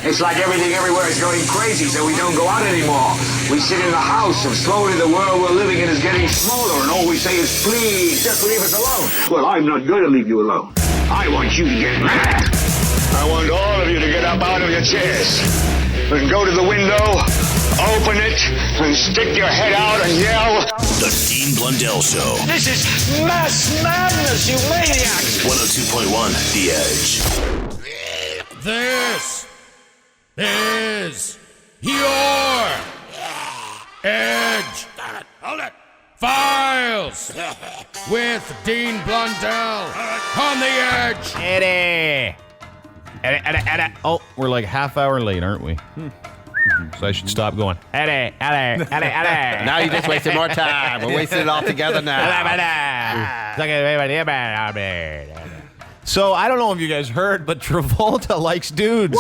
It's like everything everywhere is going crazy, so we don't go out anymore. We sit in the house, and slowly the world we're living in is getting smaller, and all we say is, please, just leave us alone. Well, I'm not going to leave you alone. I want you to get mad. I want all of you to get up out of your chairs and go to the window, open it, and stick your head out and yell, The Dean Blundell Show. "This is mass madness, you maniacs!" 102.1 The Edge. This is your Edge. Hold it. Files with Dean Blundell on the Edge. Eddie. Oh, we're like half hour late, aren't we? So I should stop going. Eddie. Now you just wasted more time. We're wasting it all together now. So I don't know if you guys heard, but Travolta likes dudes.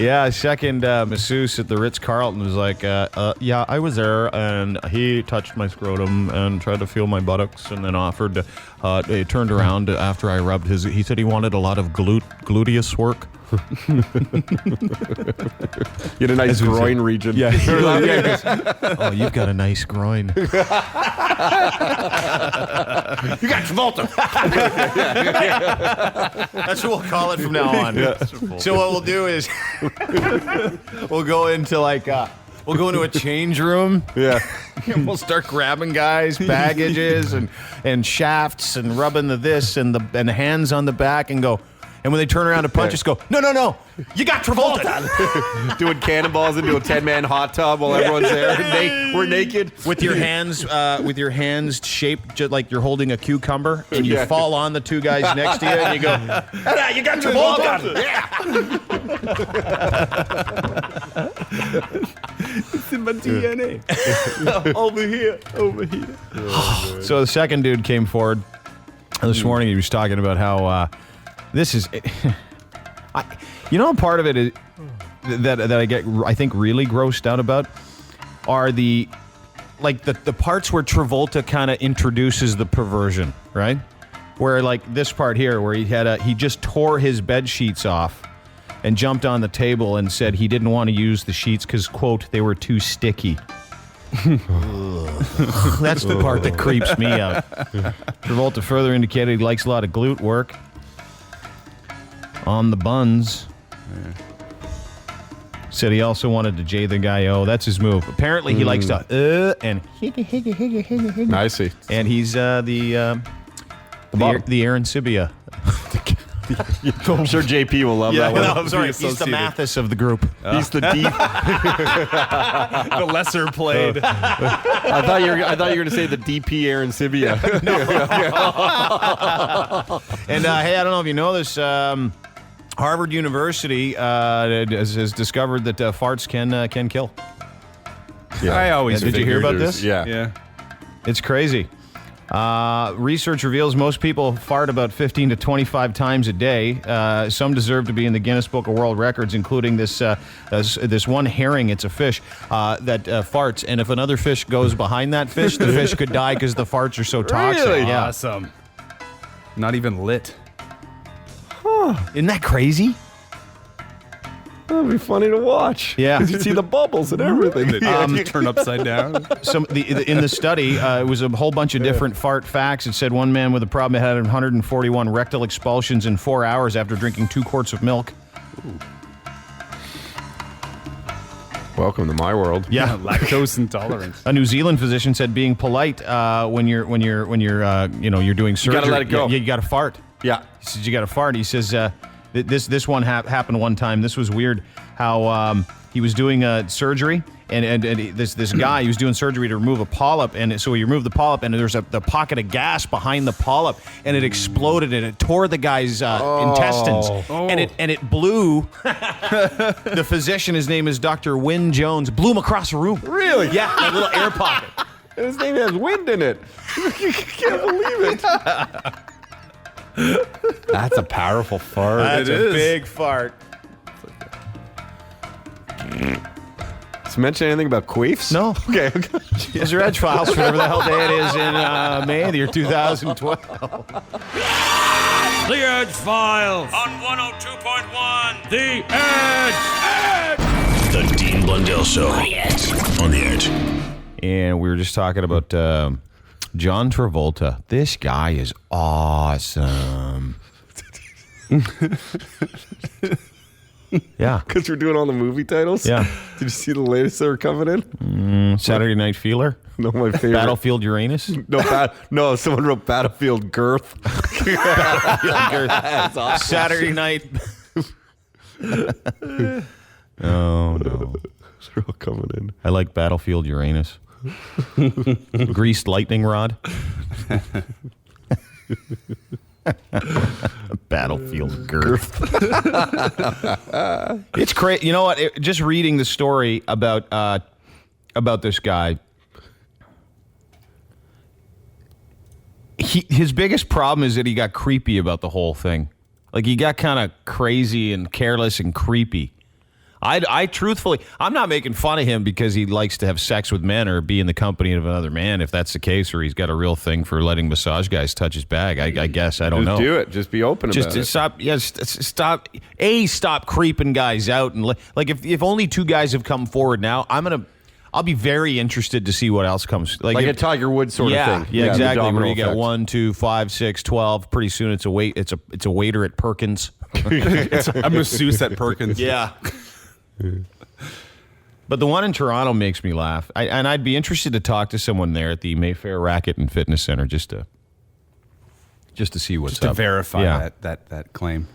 Yeah, second masseuse at the Ritz-Carlton was like, yeah, I was there, and he touched my scrotum and tried to feel my buttocks, and then offered to, he turned around after I rubbed his, he said he wanted a lot of gluteus work. You had a nice groin region. Yeah. Oh, you've got a nice groin. You got Travolta. That's what we'll call it from now on. Yeah. So what we'll do is we'll go into a change room. Yeah. And we'll start grabbing guys' baggages and shafts and rubbing the this and the hands on the back and go. And when they turn around to punch us, go, no, you got Travolta. Doing cannonballs into a 10-man hot tub while everyone's there. We're naked. With your hands shaped just like you're holding a cucumber, and you fall on the two guys next to you, and you go, you got Travolta. It's in my DNA. Over here. So the second dude came forward this morning. He was talking about how this is, part of it is that I get, I think, really grossed out about are the parts where Travolta kind of introduces the perversion, right? Where like this part here, where he just tore his bed sheets off and jumped on the table and said he didn't want to use the sheets because, quote, they were too sticky. That's the part that creeps me out. Travolta further indicated he likes a lot of glute work on the buns. Said he also wanted to J the guy. Oh, that's his move. Apparently he likes to and higga. I see. And he's the Aaron Sibia. I'm sure JP will love that one. No, I'm sorry. He's the Mathis of the group. He's the deep. The lesser played. I thought you were going to say the DP Aaron Sibia. And hey, I don't know if you know this. Harvard University has discovered that farts can kill. Yeah. I always Did you hear about this? Yeah. It's crazy. Research reveals most people fart about 15 to 25 times a day. Some deserve to be in the Guinness Book of World Records, including this one herring. It's a fish that farts, and if another fish goes behind that fish, the fish could die because the farts are so toxic. Really? Yeah. Awesome. Not even lit. Isn't that crazy? That'd be funny to watch. Yeah. Because you see the bubbles and everything. Turn upside down. In the study, it was a whole bunch of different fart facts. It said one man with a problem had 141 rectal expulsions in 4 hours after drinking 2 quarts of milk. Ooh. Welcome to my world. Yeah, lactose intolerance. A New Zealand physician said being polite when you're doing surgery. You gotta let it go. You gotta fart. Yeah. He says you gotta fart. He says this one happened one time. This was weird. How he was doing surgery, and this guy, he was doing surgery to remove a polyp, and so he removed the polyp, and there's the pocket of gas behind the polyp, and it exploded, and it tore the guy's intestines, and it blew. The physician, his name is Dr. Wynne Jones, blew him across the room. Really? Yeah, a little air pocket. And his name has wind in it. You can't believe it. That's a powerful fart. That's a big fart. Does it mention anything about queefs? No. Okay. Those are Edgefiles for whatever the hell day it is in May of the year 2012. The Edgefiles on 102.1 The Edge. The Dean Blundell Show. On the Edge. And we were just talking about John Travolta. This guy is awesome. Yeah. Because we're doing all the movie titles? Yeah. Did you see the latest that are coming in? Saturday Night Feeler. No, my favorite. Battlefield Uranus. No, someone wrote Battlefield Girth. That's awesome. Saturday Night. Oh, no. They're all coming in. I like Battlefield Uranus. Greased lightning rod. Battlefield girth. It's crazy. You know what? Just reading the story about this guy. His biggest problem is that he got creepy about the whole thing. Like, he got kind of crazy and careless and creepy. I truthfully, I'm not making fun of him because he likes to have sex with men or be in the company of another man, if that's the case, or he's got a real thing for letting massage guys touch his bag. I guess. I don't know. Just do it. Just be open about it. Stop. Yeah, stop. Stop creeping guys out. And like, if only two guys have come forward now, I'll be very interested to see what else comes. Like a Tiger Woods sort of thing. Yeah, exactly. Where you effect. get 1, 2, 5, 6, 12. Pretty soon it's a waiter at Perkins. It's a masseuse at Perkins. Yeah. But the one in Toronto makes me laugh. And I'd be interested to talk to someone there at the Mayfair Racket and Fitness Center just to see what's Just to up. verify that claim.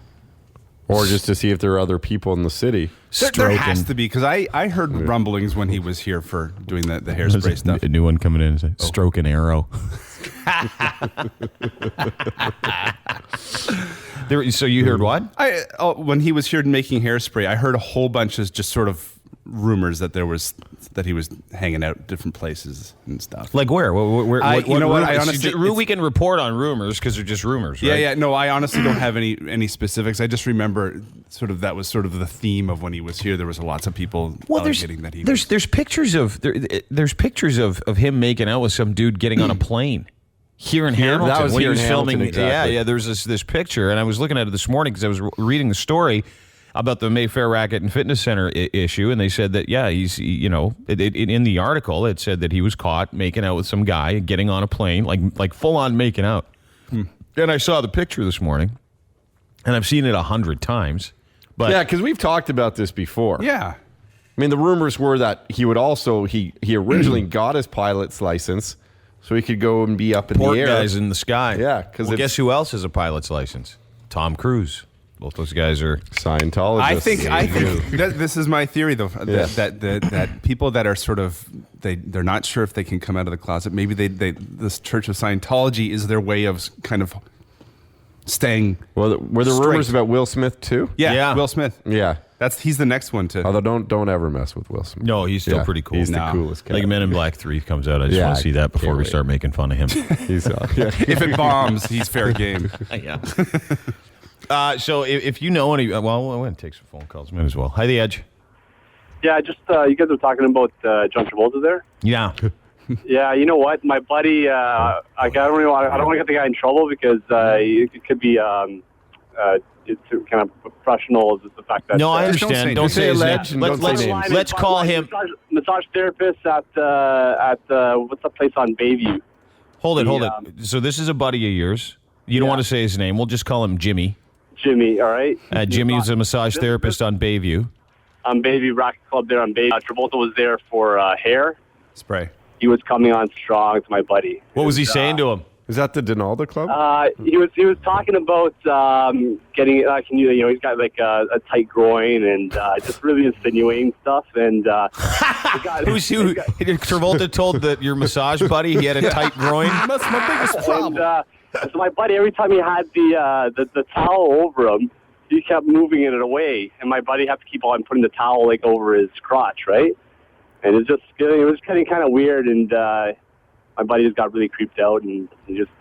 Or just to see if there are other people in the city. There has to be, because I heard rumblings when he was here for doing the hairspray stuff. A new one coming in. Stroke and arrow. So you heard what? When he was here making hairspray, I heard a whole bunch of just sort of rumors that he was hanging out at different places and stuff. Like where? You know what? I honestly, we can report on rumors because they're just rumors, right? Yeah. No, I honestly don't have any specifics. I just remember that was sort of the theme of when he was here. There was lots of people getting that he. There's pictures of him making out with some dude getting on a plane. Here in Hamilton, that was when here he was in filming. Hamilton, exactly. Yeah. There's this picture, and I was looking at it this morning because I was reading the story about the Mayfair Racket and Fitness Center issue, and they said that he's in the article it said that he was caught making out with some guy getting on a plane, like full on making out. And I saw the picture this morning, and I've seen it 100 times. But yeah, because we've talked about this before. Yeah. I mean, the rumors were that he would also he originally got his pilot's license so he could go and be up in port the air. Guys in the sky. Yeah, because guess who else has a pilot's license? Tom Cruise. Both those guys are Scientologists. I think this is my theory, though, that people that are sort of they're not sure if they can come out of the closet. Maybe this Church of Scientology is their way of kind of staying. Well, were there rumors about Will Smith too? Yeah, Will Smith. Yeah, he's the next one to. Although don't ever mess with Will Smith. No, he's still pretty cool. He's the coolest. Like Men in Black 3 comes out. I just want to see that before we start making fun of him. If it bombs, he's fair game. Yeah. So if you know any, well, we're going to take some phone calls. Might as well. Hi, The Edge. Yeah, just you guys were talking about John Travolta there. Yeah. Yeah, you know what? My buddy, I don't want to get the guy in trouble because it could be it's kind of professional. Is the fact that I understand. Don't say his name. Let's call him massage therapist at what's that place on Bayview? Hold it. So this is a buddy of yours. You don't want to say his name. We'll just call him Jimmy. Jimmy, all right. Jimmy's a massage therapist on Bayview. On Bayview Racket Club there on Bayview. Travolta was there for hair spray. He was coming on strong to my buddy. What was he saying to him? Is that the Donalda Club? He was talking about getting he's got like a tight groin and just really insinuating stuff. And Travolta told your massage buddy he had a tight groin. That's my biggest problem. And, so my buddy, every time he had the towel over him, he kept moving it away, and my buddy had to keep on putting the towel like over his crotch, right? And it was getting kind of weird, and my buddy just got really creeped out, and just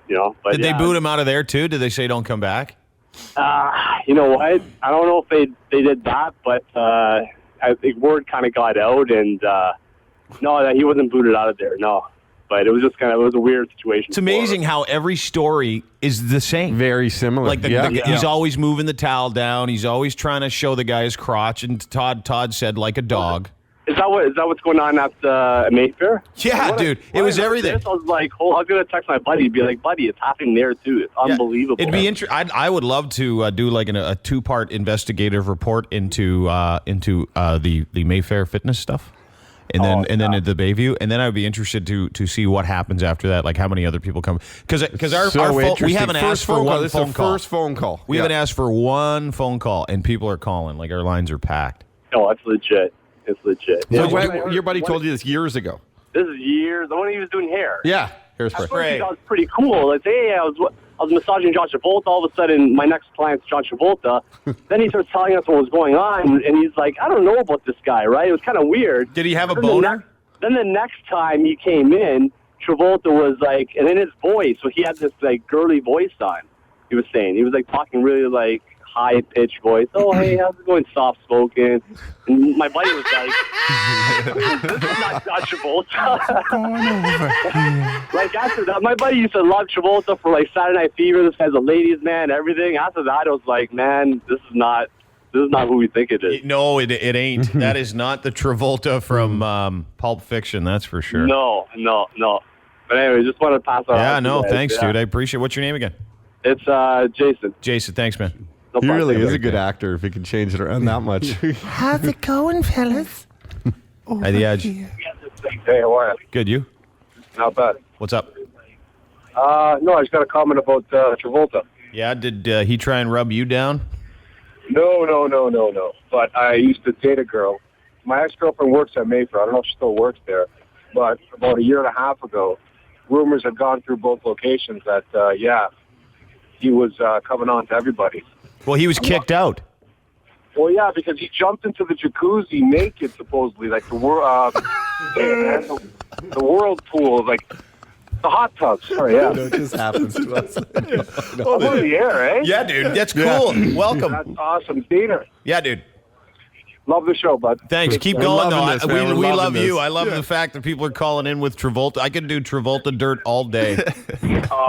But did they boot him out of there too? Did they say don't come back? You know what? I don't know if they did that, but I think word kind of got out, and no, that he wasn't booted out of there. No. But it was just it was a weird situation. It's amazing how every story is the same. Very similar. Like he's always moving the towel down. He's always trying to show the guy his crotch. And Todd said like a dog. Is that what's going on at Mayfair? Yeah, dude. It was everything. I was like, I was going to text my buddy and be like, buddy, it's happening there too. It's unbelievable. It'd be interesting. I would love to do like a 2-part investigative report into the Mayfair fitness stuff. And then at the Bayview, and then I would be interested to see what happens after that, like how many other people come, because we haven't asked for one phone call. First phone call. We haven't asked for one phone call, and people are calling. Like our lines are packed. No, it's legit. It's legit. So your buddy told you this years ago. This is years. The one he was doing hair. Yeah, hairspray. At first, he thought it was pretty cool. Like, hey, I was massaging John Travolta. All of a sudden, my next client's John Travolta. Then he starts telling us what was going on, and he's like, I don't know about this guy, right? It was kind of weird. Did he have a boner? Then the next time he came in, Travolta was like, and in his voice, so he had this like girly voice on. He was saying, he was like talking really like high-pitched voice. Oh, hey, how's it going? Soft-spoken. And my buddy was like, this is not John Travolta. Going over here. Like, after that, my buddy used to love Travolta for, like, Saturday Night Fever. This guy's a ladies' man, everything. After that, I was like, man, this is not who we think it is. No, it ain't. That is not the Travolta from Pulp Fiction, that's for sure. No. But anyway, just wanted to pass on. Yeah, no, thanks, dude. I appreciate it. What's your name again? It's Jason. Jason, thanks, man. No He problem. really is a good actor if he can change it around that much. How's it going, fellas? Hi, The Edge. Hey, how are you? Good, you? Not bad. What's up? No, I just got a comment about Travolta. Yeah, did he try and rub you down? No. But I used to date a girl. My ex-girlfriend works at Mayfair. I don't know if she still works there. But about a year and a half ago, rumors had gone through both locations that, he was coming on to everybody. Well, he was kicked out. Well, yeah, because he jumped into the jacuzzi naked, supposedly, like the whirlpool, like the hot tub. Sorry, yeah. It just happens to us. I'm on the air, eh? Yeah, dude. That's cool. Welcome. That's awesome. Dana, Yeah, dude. love the show, bud. Thanks. Keep We're going, loving though. this, man. We're We loving love you. this. I love the fact that people are calling in with Travolta. I could do Travolta dirt all day.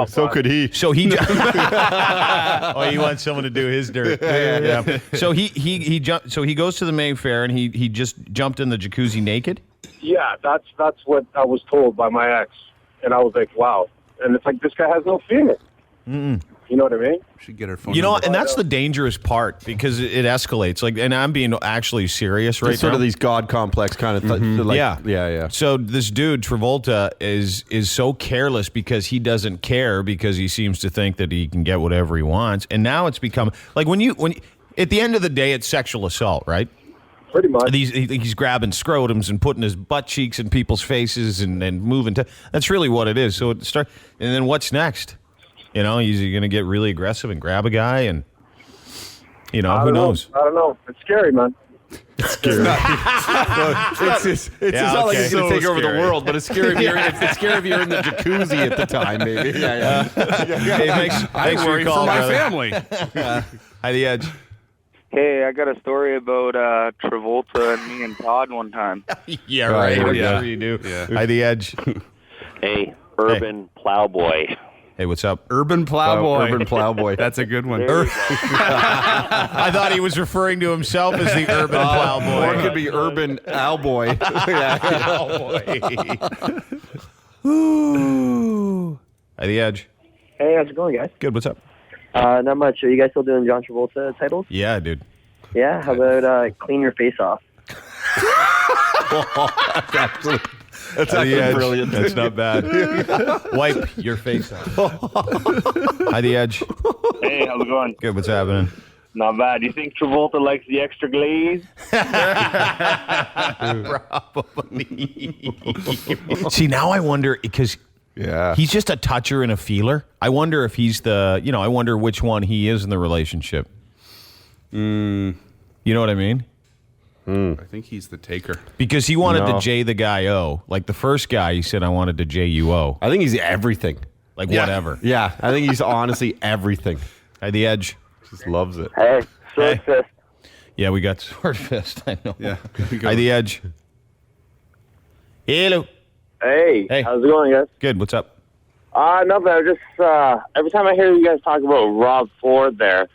So could he. So he. Oh, you want someone to do his dirt? Yeah. So he jumped. So he goes to the Mayfair and he just jumped in the jacuzzi naked. Yeah, that's what I was told by my ex. And I was like, wow. And it's like, this guy has no feeling. You know what I mean? Should get her phone. You know, number. and that's the dangerous part because it escalates. Like, and I'm being actually serious right It's sort now. of these God complex kind of like, yeah. So this dude Travolta is so careless because he doesn't care because he seems to think that he can get whatever he wants. And now it's become like when at the end of the day it's sexual assault, right? Pretty much. He's grabbing scrotums and putting his butt cheeks in people's faces and moving. That's really what it is. So and then what's next? You know, he's going to get really aggressive and grab a guy, and who knows? I don't know. It's scary, man. It's scary. It's not like he's going to take over the world, but it's scary if you're in the jacuzzi at the time, maybe. Yeah. Hey, thanks for your call, for my brother. family. Hi, The Edge. Hey, I got a story about Travolta and me and Todd one time. Yeah, right. Oh, yeah. Sure you do. Yeah. Hi, The Edge. Hey, Urban Plowboy. Hey, what's up? Urban Plowboy. Urban Plowboy. That's a good one. I thought he was referring to himself as the urban plowboy. Or it could be Urban Owlboy. Ooh. Hi, The Edge. Hey, how's it going, guys? Good. What's up? Not much. Are you guys still doing John Travolta titles? Yeah, dude. Yeah. How about Clean Your Face Off? That's Hi, The actually Edge. brilliant. That's not bad. Wipe your face off. Hi, The Edge. Hey, how's it going? Good. What's happening? Not bad. Do you think Travolta likes the extra glaze? Probably. See, now I wonder because he's just a toucher and a feeler. I wonder if he's I wonder which one he is in the relationship. You know what I mean? I think he's the taker. Because he wanted to J the guy O. Like the first guy, he said, I wanted to JUO. I think he's everything. Like whatever. Yeah, I think he's honestly everything. Hi, The Edge. Just loves it. Hey, Sword Fist. Yeah, we got Sword Fist. I know. Yeah. Hi, The Edge. Hello. Hey, how's it going, guys? Good. What's up? Nothing. I just every time I hear you guys talk about Rob Ford there,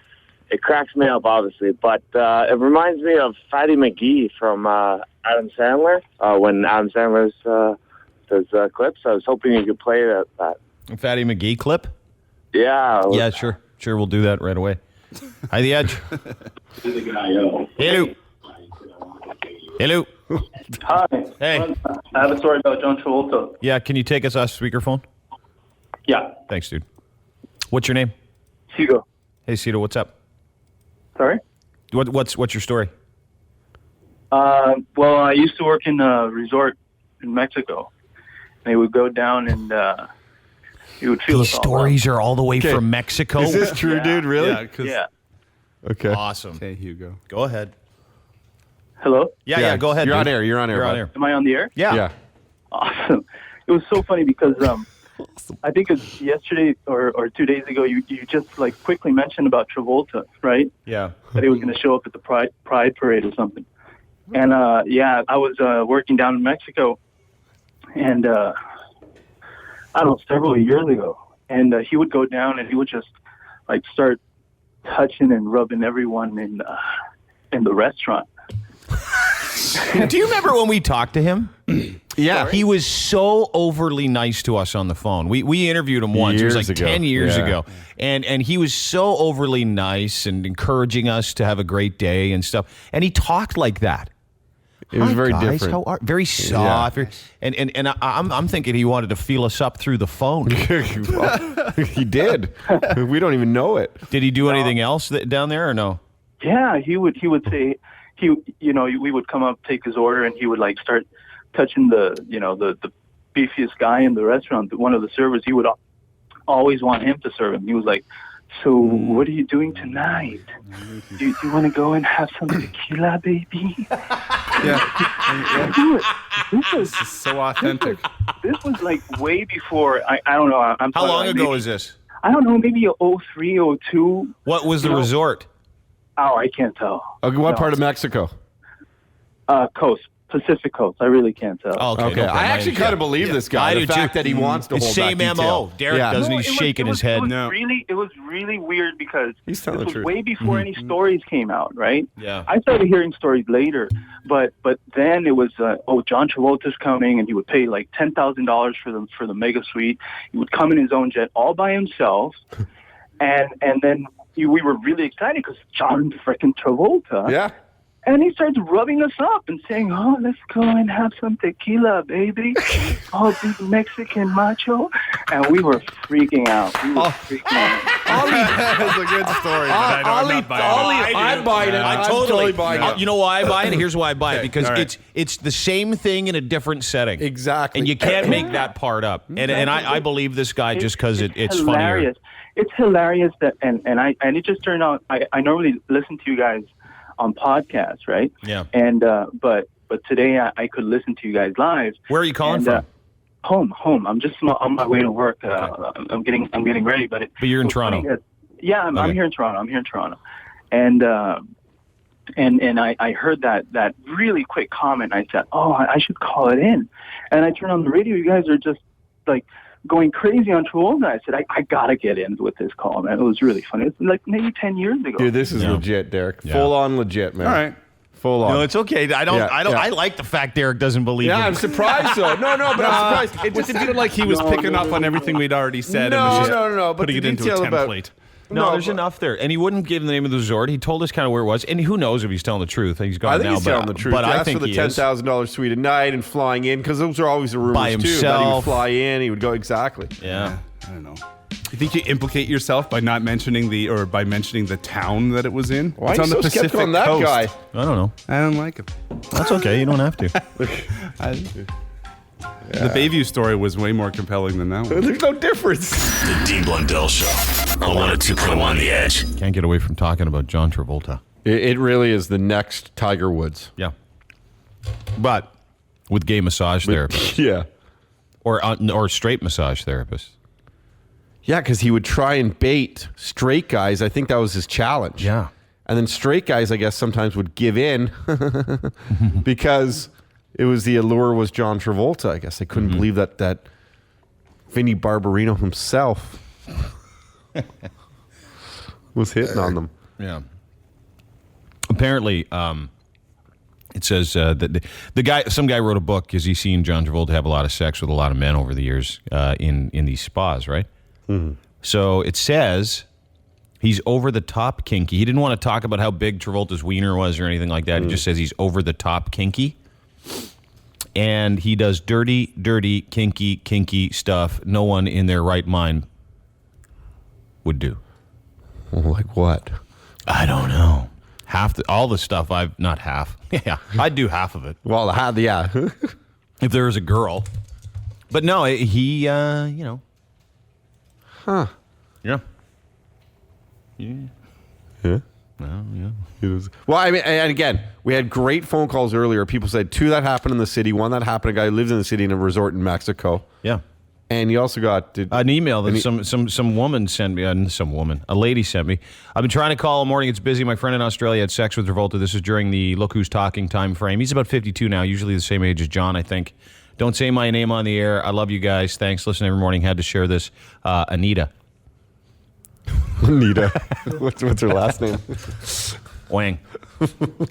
it cracks me up, obviously. But it reminds me of Fatty McGee from Adam Sandler when Adam Sandler does clips. I was hoping you could play that. Fatty McGee clip? Yeah. Yeah, sure. Sure, we'll do that right away. Hi, The Edge. Hello. Hello. Hi. Hey. I have a story about John Travolta. Yeah, can you take us off speakerphone? Yeah. Thanks, dude. What's your name? Hugo. Hey, Cito, what's up? Sorry? What's your story? Well, I used to work in a resort in Mexico. They would go down and you would feel These stories are all the way from Mexico. Is this true, dude? Really? Yeah. Okay. Awesome. Okay, Hugo. Go ahead. Hello? Yeah, go ahead. You're dude. on air. You're on air. Am I on the air? Yeah. Awesome. It was so funny because I think it's yesterday or 2 days ago, you just like quickly mentioned about Travolta, right? Yeah. That he was going to show up at the Pride Parade or something. And I was working down in Mexico, and I don't know, several years ago. And he would go down and he would just like start touching and rubbing everyone in the restaurant. Do you remember when we talked to him? Yeah. He was so overly nice to us on the phone. We interviewed him once. It was like 10 years ago. And he was so overly nice and encouraging us to have a great day and stuff. And he talked like that. It was very guys, different. How are, very soft. Yeah. And I'm thinking he wanted to feel us up through the phone. He did. We don't even know it. Did he do anything else down there or no? Yeah, he would say we would come up, take his order, and he would like start touching the beefiest guy in the restaurant, one of the servers. He would always want him to serve him. He was like, "So what are you doing tonight? Do you want to go and have some tequila, baby?" This is so authentic. This was like way before. I don't know. How long ago is this? I don't know. Maybe 03, 02. What was the resort? Oh, I can't tell. What part of Mexico? Coast. Pacific Coast. I really can't tell. Oh, okay. I actually kind of believe this guy. The fact that he wants to hold same that detail. MO. Derek doesn't. He's shaking his head. It was really weird because he's telling this the was truth. way before any stories came out, right? Yeah. I started hearing stories later, but then it was John Travolta's coming, and he would pay like $10,000 for the mega suite. He would come in his own jet all by himself, and then we were really excited because John freaking Travolta. Yeah. And he starts rubbing us up and saying, "Oh, let's go and have some tequila, baby. Oh, big Mexican macho." And we were freaking out. That's a good story. But I'm buying it. I I'm totally buying it. You know why I buy it? Here's why I buy it. Because all right. it's the same thing in a different setting. Exactly. And you can't make that part up. And I believe this guy just because it's hilarious. funnier. It's hilarious that and it just turned out. I normally listen to you guys on podcasts, right? Yeah. And but today I could listen to you guys live. Where are you calling from? Home. I'm just on my way to work. I'm getting ready, but you're in Toronto. Yeah, I'm here in Toronto. And I heard that really quick comment. I said, "Oh, I should call it in." And I turned on the radio. You guys are just like going crazy on Travolta. I said, I gotta get in with this call, man. It was really funny. It's like maybe 10 years ago. Dude, this is legit, Derek. Full on legit, man. All right. Full on. No, it's okay. I like the fact Derek doesn't believe Yeah, him. I'm surprised though. No, but I'm surprised. It just sounded like he was picking up on everything we'd already said and was just but putting the it into a detail about- template. No, there's enough there. And he wouldn't give the name of the resort. He told us kind of where it was. And who knows if he's telling the truth. He's gone I think now. he's telling the truth. But He I asked think for the he is. $10,000 suite a night and flying in, because those are always the rumors By too. That he would himself. fly in, he would go exactly. Yeah. I don't know. You think you implicate yourself by not mentioning by mentioning the town that it was in? Why It's are on you the so Pacific skeptical on that coast. guy? I don't know. I don't like it. That's okay. You don't have to. The Bayview story was way more compelling than that one. There's no difference. The Dean Blundell Show on 102.1 The Edge. Can't get away from talking about John Travolta. It really is the next Tiger Woods. Yeah. But with gay massage therapists. Yeah. Or straight massage therapists. Yeah, because he would try and bait straight guys. I think that was his challenge. Yeah. And then straight guys, I guess, sometimes would give in because it was the allure was John Travolta. I guess I couldn't believe that Vinnie Barbarino himself was hitting on them. Yeah. Apparently, it says that some guy wrote a book because he's seen John Travolta have a lot of sex with a lot of men over the years in these spas, right? Mm-hmm. So it says he's over the top kinky. He didn't want to talk about how big Travolta's wiener was or anything like that. He just says he's over the top kinky. And he does dirty, kinky stuff no one in their right mind would do. Well, like what? I don't know. All the stuff not half. Yeah, I'd do half of it. Well, yeah. If there was a girl. But no, he, Huh. Yeah. Yeah. Well, yeah. Well, I mean, and again, we had great phone calls earlier. People said 2 that happened in the city, 1 that happened. A guy who lived in the city in a resort in Mexico. Yeah. And you also got an email that some woman sent me. A lady sent me. I've been trying to call all morning. It's busy. My friend in Australia had sex with Travolta. This is during the Look Who's Talking time frame. He's about 52 now, usually the same age as John, I think. Don't say my name on the air. I love you guys. Thanks. Listen every morning. Had to share this. Anita. Anita. What's her last name? Wang.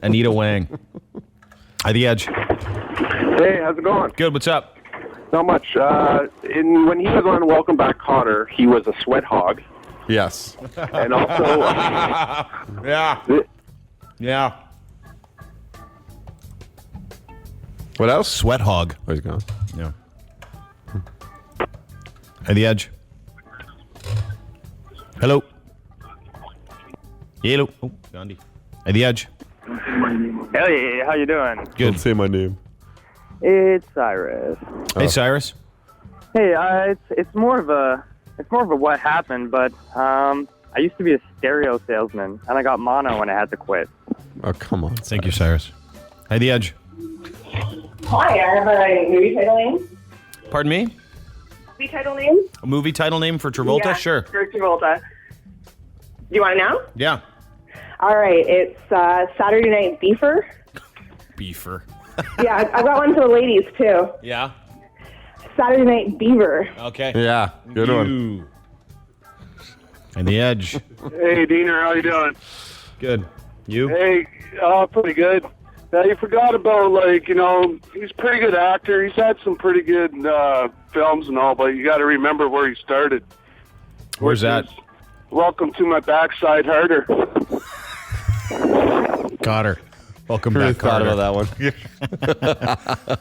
Anita Wang. Hi, The Edge. Hey, how's it going? Good. What's up? Not much. When he was on Welcome Back, Connor, he was a sweat hog. Yes. And also... Yeah. What else? Sweat hog. Oh, he's gone. Yeah. Hey, The Edge. Hello. Hello. Oh, Gandhi. Hey, The Edge. Hey, how you doing? Good. Don't say my name. It's Cyrus. Hey, Cyrus. Hey, it's more of a what happened, but I used to be a stereo salesman, and I got mono and I had to quit. Oh, come on. Thank you, Cyrus. Hey, The Edge. Hi, I have a movie title name. Pardon me? Movie title name? A movie title name for Travolta? Yeah, Sure. for Travolta. Do you want to know? Yeah. All right, it's Saturday Night Beefer. Beefer. Yeah, I got one for the ladies, too. Yeah. Saturday Night Beaver. Okay. Yeah, good one. And The Edge. Hey, Diener, how you doing? Good. You? Hey, pretty good. Now, you forgot about, he's a pretty good actor. He's had some pretty good films and all, but you got to remember where he started. Where's that? Welcome to My Backside Harder. Got her. Welcome Really back, thought Carter. about that one.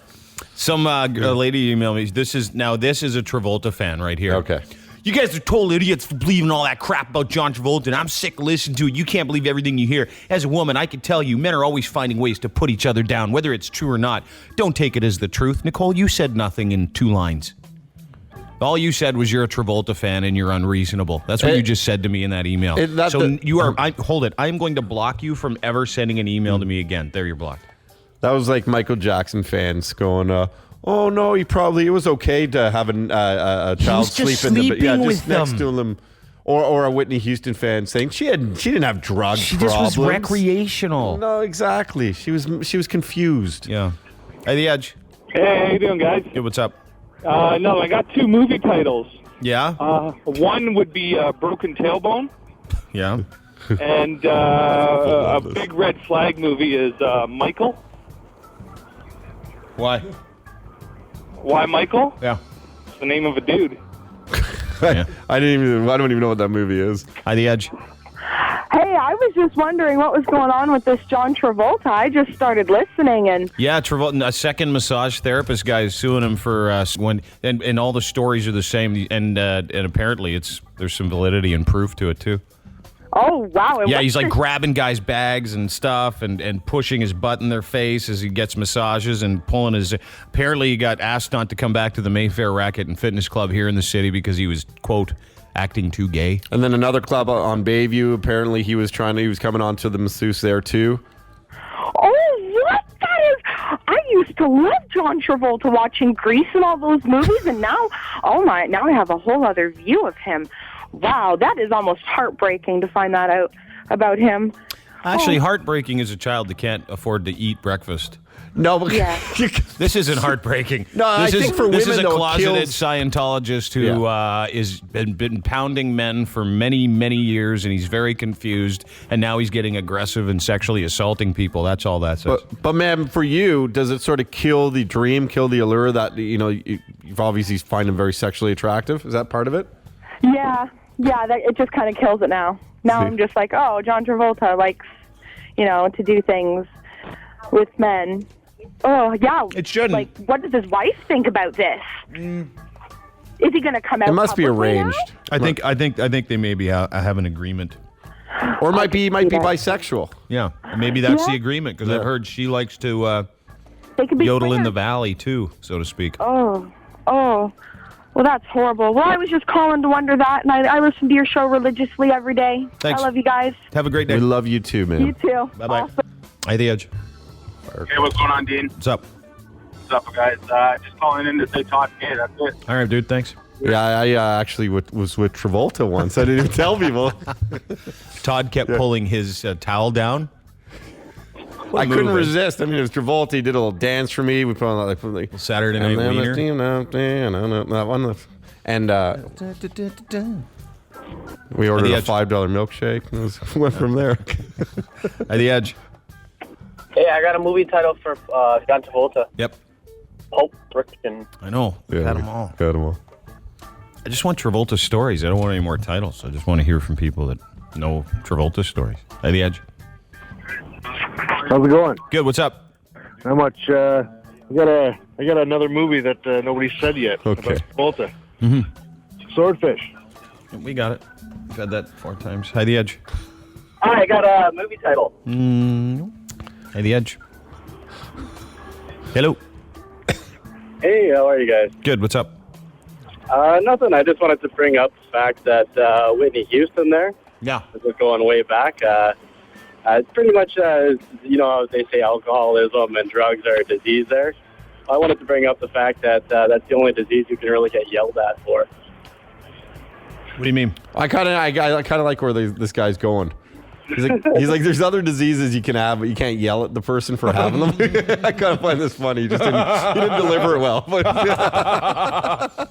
Some lady emailed me. This is a Travolta fan right here. Okay. You guys are total idiots for believing all that crap about John Travolta, and I'm sick of listening to it. You can't believe everything you hear. As a woman, I can tell you, men are always finding ways to put each other down, whether it's true or not. Don't take it as the truth. Nicole, you said nothing in 2 lines. All you said was you're a Travolta fan and you're unreasonable. That's what you just said to me in that email. You are. Hold it. I am going to block you from ever sending an email to me again. There, you're blocked. That was like Michael Jackson fans going, "Oh no, it was okay to have a child sleep in the bed, just next to him," or a Whitney Houston fan saying she didn't have drug She problems. just was recreational. No, exactly. She was confused. Yeah. Hey, The Edge. Hey, how you doing, guys? Hey, what's up? No, I got 2 movie titles. Yeah. One would be Broken Tailbone, Yeah. and a big red flag movie is Michael. Why? Why Michael? Yeah. It's the name of a dude. I don't even know what that movie is. Hi, The Edge. Hey, I was just wondering what was going on with this John Travolta. I just started listening and... Yeah, Travolta, a second massage therapist guy is suing him for and all the stories are the same, and apparently there's some validity and proof to it too. Oh, wow. And yeah, what's he's like this- grabbing guys' bags and stuff and pushing his butt in their face as he gets massages and pulling his... Apparently he got asked not to come back to the Mayfair Racket and Fitness Club here in the city because he was, quote, acting too gay. And then another club on Bayview, apparently he was coming on to the masseuse there too. Oh, what? That is... I used to love John Travolta watching Grease and all those movies, and now I have a whole other view of him. Wow, that is almost heartbreaking to find that out about him. Actually, heartbreaking as a child that can't afford to eat breakfast. No, but this isn't heartbreaking. No, I think for this women, is a though, it closeted kills- Scientologist who is been pounding men for many, many years, and he's very confused. And now he's getting aggressive and sexually assaulting people. That's all that says. But man, for you, does it sort of kill the dream, kill the allure that you've obviously find him very sexually attractive? Is that part of it? Yeah, it just kind of kills it now. Now I'm just like, oh, John Travolta likes, to do things with men. Oh, yeah. It shouldn't. Like, what does his wife think about this? Is he going to come out? It must be publicly now? arranged. I think they maybe have an agreement. Or might be bisexual. Yeah, maybe that's the agreement, because I've heard she likes to They could be yodel in swingers. the valley too, so to speak. Oh. Well, that's horrible. Well, I was just calling to wonder that, and I listen to your show religiously every day. Thanks. I love you guys. Have a great day. We love you too, man. You too. Bye-bye. Hi, The Edge. Hey, what's going on, Dean? What's up? What's up, guys? Just calling in to say Todd May. That's it. All right, dude. Thanks. Yeah, I actually was with Travolta once. I didn't even tell people. Todd kept pulling his towel down. I couldn't resist. I mean, it was Travolta. He did a little dance for me. We put on like Saturday Night Wiener. That one. And we ordered a $5 milkshake. And went from there. At The Edge. Hey, I got a movie title for John Travolta. Yep. Pulp Friction. I know. Yeah, Got them all. Got them all. I just want Travolta stories. I don't want any more titles. I just want to hear from people that know Travolta stories. At The Edge. How's it going? Good. What's up? Not much. I got another movie that nobody said yet Okay. about Travolta. Mm-hmm. Swordfish. We got it. We've had that 4 times. Hi, The Edge. Hi, I got a movie title. Hi, The Edge. Hello. Hey, how are you guys? Good. What's up? Nothing. I just wanted to bring up the fact that Whitney Houston there, Yeah. this is going way back. It's pretty much, they say alcoholism and drugs are a disease there. I wanted to bring up the fact that that's the only disease you can really get yelled at for. What do you mean? I kind of like where this guy's going. He's like, there's other diseases you can have, but you can't yell at the person for having them. I kind of find this funny. He didn't deliver it well. But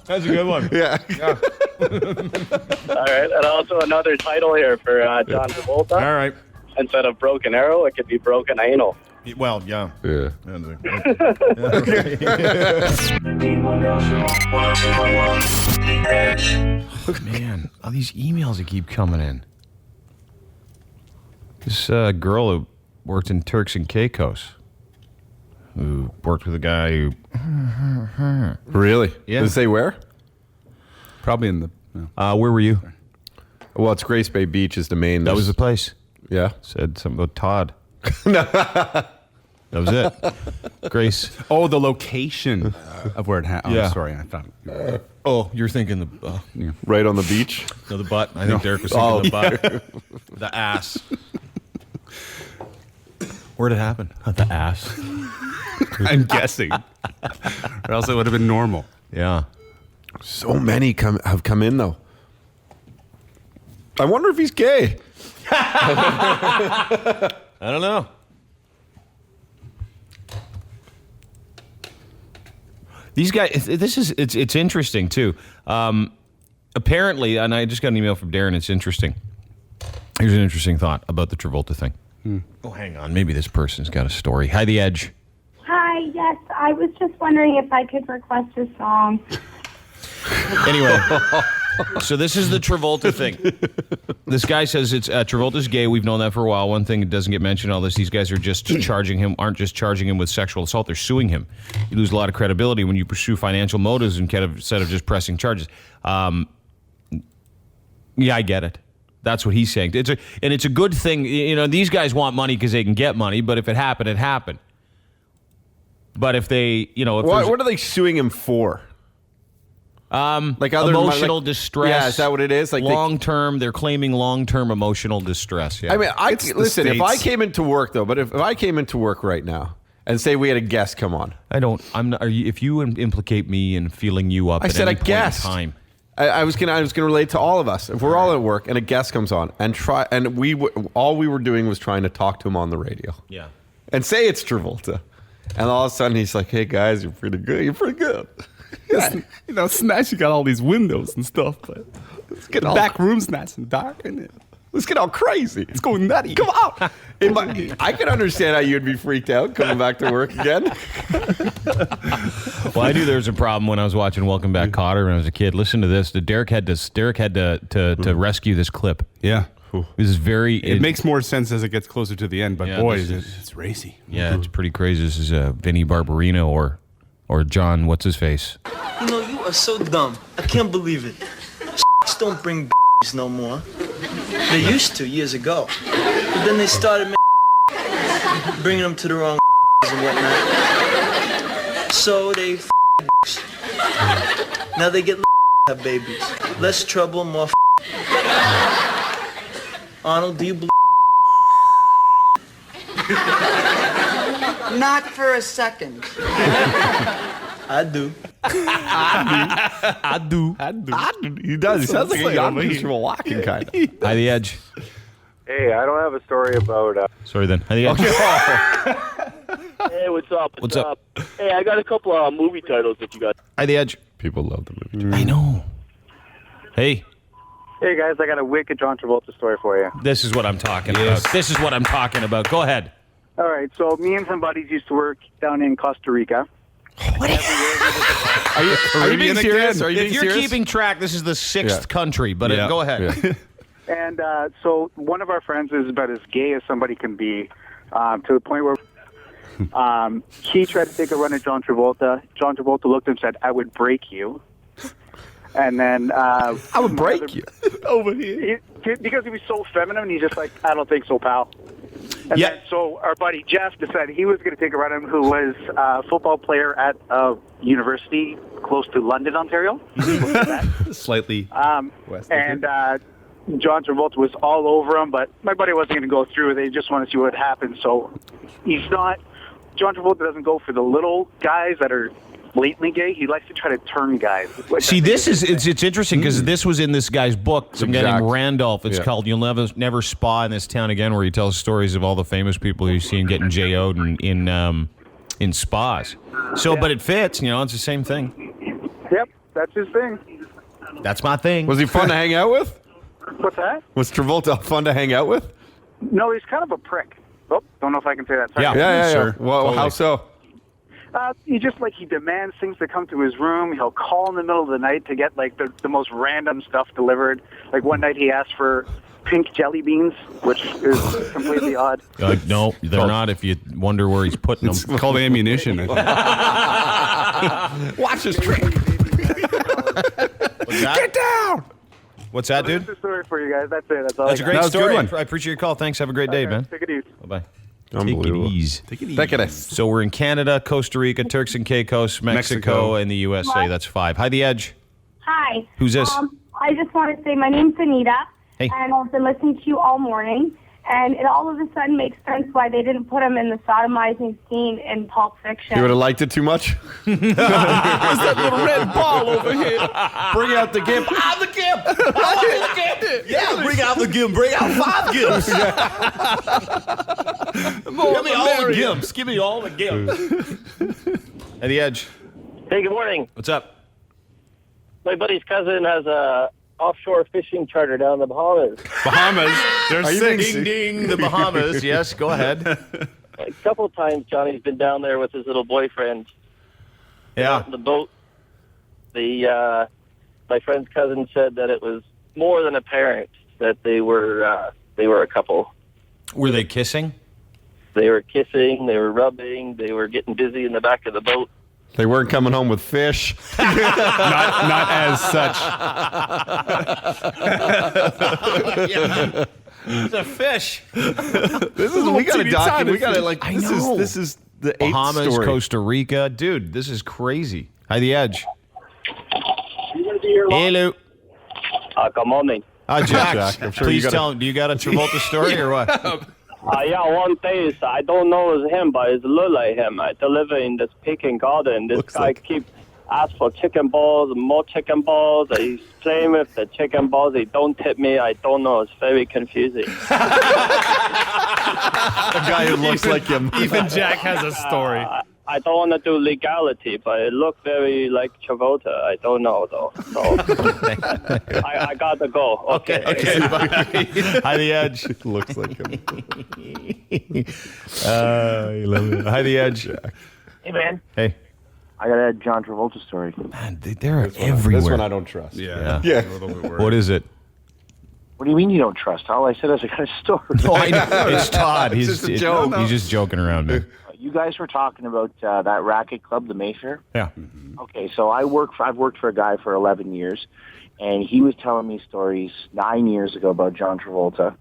that's a good one. Yeah. All right, and also another title here for John Travolta. All right. Instead of broken arrow, it could be broken anal. Well, yeah. Yeah. Man, all these emails that keep coming in. This girl who worked in Turks and Caicos, who worked with a guy who... Really? Yeah. Does it say where? Probably in the... where were you? Well, it's Grace Bay Beach is the main. That was the place. Yeah. Said something about Todd. That was it. Grace. Oh, the location of where it happened. Yeah. Oh, sorry. I thought... Oh, you're thinking the... Right on the beach? No, the butt. I think Derek was thinking the butt. yeah. The ass. Where'd it happen? At the ass. I'm guessing. Or else it would have been normal. Yeah. So many have come in, though. I wonder if he's gay. I don't know. These guys, it's interesting too. Apparently, and I just got an email from Darren. It's interesting. Here's an interesting thought about the Travolta thing. Oh, hang on. Maybe this person's got a story. Hi, The Edge. Hi, yes. I was just wondering if I could request a song. Anyway, so this is the Travolta thing. This guy says it's Travolta's gay. We've known that for a while. One thing that doesn't get mentioned in all this, these guys aren't just charging him with sexual assault. They're suing him. You lose a lot of credibility when you pursue financial motives instead of just pressing charges. Yeah, I get it. That's what he's saying. It's a good thing. You know, these guys want money because they can get money, but if it happened, it happened. But if they, what are they suing him for? Like other emotional distress. Yeah, is that what it is? Like long-term, they're claiming long-term emotional distress. Yeah. I mean, listen. If I came into work though, but if I came into work right now and say we had a guest come on, I'm not. If you implicate me in feeling you up, I at said any a guest. Point in time, I was gonna relate to all of us. If we're all at work and a guest comes on all we were doing was trying to talk to him on the radio. Yeah. And say it's Travolta. And all of a sudden he's like, hey guys, you're pretty good. You're pretty good. Snatch, you got all these windows and stuff, but let's get back room's nice and dark in it. Let's get all crazy. It's going nutty. Come on. I can understand how you'd be freaked out coming back to work again. Well, I knew there was a problem when I was watching Welcome Back, Kotter when I was a kid. Listen to this. Derek had to rescue this clip. Yeah. This is very. It makes more sense as it gets closer to the end, but boy, it's racy. Yeah, it's pretty crazy. This is Vinny Barbarino or John, what's his face? You know, you are so dumb. I can't believe it. Don't bring no more. They used to years ago, but then they started bringing them to the wrong and whatnot. So they now they get have babies. Less trouble, more Arnold, do you believe? Not for a second. I do. I do. He does. He sounds like a young Mr. Walking kind of. Hi, The Edge. Hey, I don't have a story about... Sorry then. Hi, The Edge. Hey, what's up? What's up? Hey, I got a couple of movie titles that you got. Hi, The Edge. People love the movie. I know. Hey. Hey, guys, I got a wicked John Travolta story for you. This is what I'm talking about. This is what I'm talking about. Go ahead. All right, so me and some buddies used to work down in Costa Rica. Are you being serious? If you're keeping track, this is the sixth country, but go ahead. And so one of our friends is about as gay as somebody can be, to the point where he tried to take a run at John Travolta. John Travolta looked at him and said, "I would break you." And then I would break you over here. Because he was so feminine, he's just like, "I don't think so, pal." And then, so our buddy Jeff decided he was going to take a run at him, who was a football player at a university close to London, Ontario. Slightly west. And John Travolta was all over him, but my buddy wasn't going to go through. They just want to see what happened. So John Travolta doesn't go for the little guys that are blatantly gay. He likes to try to turn guys. See, it's interesting because this was in this guy's book. Some guy named Randolph. It's called "You'll Never Spa in This Town Again," where he tells stories of all the famous people he's seen getting JO'd in spas. So, but it fits. It's the same thing. Yep, that's his thing. That's my thing. Was he fun to hang out with? What's that? Was Travolta fun to hang out with? No, he's kind of a prick. Oh, don't know if I can say that. Sorry. Yeah. Sure. Well, totally. How so? He demands things to come to his room. He'll call in the middle of the night to get the most random stuff delivered. Like one night he asked for pink jelly beans, which is completely odd. No, they're not. If you wonder where he's putting them, it's called ammunition. Watch this trick. Get down. What's that, dude? That's the story for you guys. That's it. That's all. That's a great got. story. Good one. I appreciate your call. Thanks. Have a great day, man. Take it easy. Bye-bye. Unbelievable. Take it easy. So we're in Canada, Costa Rica, Turks and Caicos, Mexico, and the USA. That's 5. Hi, The Edge. Hi. Who's this? I just want to say my name's Anita, Hey. and I've been listening to you all morning, and it all of a sudden makes sense why they didn't put him in the sodomizing scene in Pulp Fiction. You would have liked it too much? What's that little red ball over here? Bring out the gimp. I'm the gimp. I'm the gimp. Yeah, bring out the gimp. Bring out 5 gimps. Give me all the gimps. Give me all the gimps. At The Edge. Hey, good morning. What's up? My buddy's cousin has a offshore fishing charter down in the Bahamas. There's 6. Ding, ding, the Bahamas. Yes, go ahead. A couple of times Johnny's been down there with his little boyfriend. Yeah. On the boat. My friend's cousin said that it was more than apparent that they were a couple. Were they kissing? They were kissing, they were rubbing, they were getting busy in the back of the boat. They weren't coming home with fish. not as such. It's a fish. This is we gotta document. We gotta I know. This is the Bahamas, 8th story. Costa Rica, dude. This is crazy. Hi, The Edge. Hello. Good morning. Jack. I'm sure Please you tell him. Do you got a Travolta story or what? Yeah, one day I don't know it's him, but it look like him. I deliver in this Peking garden. This guy keep ask for chicken balls, more chicken balls. He's playing with the chicken balls. He don't tip me. I don't know. It's very confusing. A guy who looks like him. Even Jack has a story. I don't want to do legality, but it looked very like Travolta. I don't know, though. So I got to go. Okay. Bye. Hi, The Edge. Looks like him. I love it. Hi, The Edge. Hey, man. Hey. I got a John Travolta story. Man, they're everywhere. This one I don't trust. Yeah. Yeah. A little bit worried. What is it? What do you mean you don't trust? All I said is I got a story. No, I know. It's Todd. It's just a joke. He's just joking around, man. You guys were talking about that racket club, the Mayfair. Yeah. Okay, so I've worked for a guy for 11 years, and he was telling me stories 9 years ago about John Travolta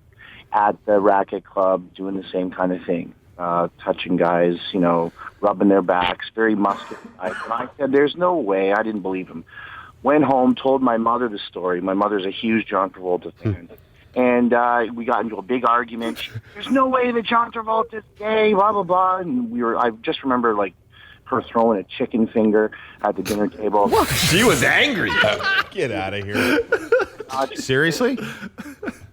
at the racket club doing the same kind of thing, touching guys, rubbing their backs, very muscular. And I said, "There's no way." I didn't believe him. Went home, told my mother the story. My mother's a huge John Travolta fan. And we got into a big argument. There's no way that John Travolta's gay, blah, blah, blah. And I just remember, her throwing a chicken finger at the dinner table. She was angry. Get out of here. Seriously?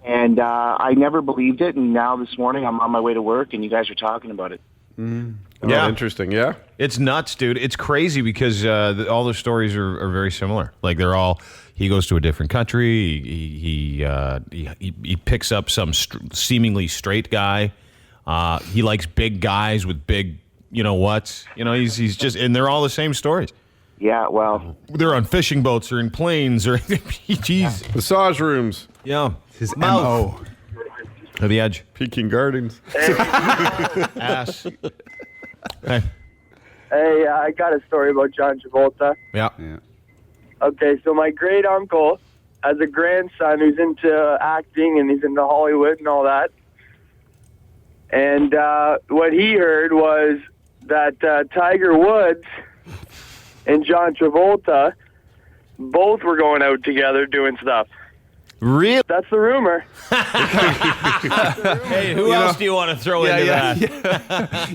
And I never believed it. And now this morning I'm on my way to work, and you guys are talking about it. Yeah. Interesting, yeah? It's nuts, dude. It's crazy because all the stories are very similar. Like, they're all... He goes to a different country. He picks up some seemingly straight guy. He likes big guys with big, whats. He's just, and they're all the same stories. Yeah, well, they're on fishing boats or in planes or jeez, massage rooms. Yeah, his MO. To The Edge. Peking Gardens. Ass. Hey. Hey, I got a story about John Travolta. Yeah. Okay, so my great uncle has a grandson who's into acting and he's into Hollywood and all that. And what he heard was that Tiger Woods and John Travolta both were going out together doing stuff. Really? That's the rumor. Hey, who else do you want to throw into that?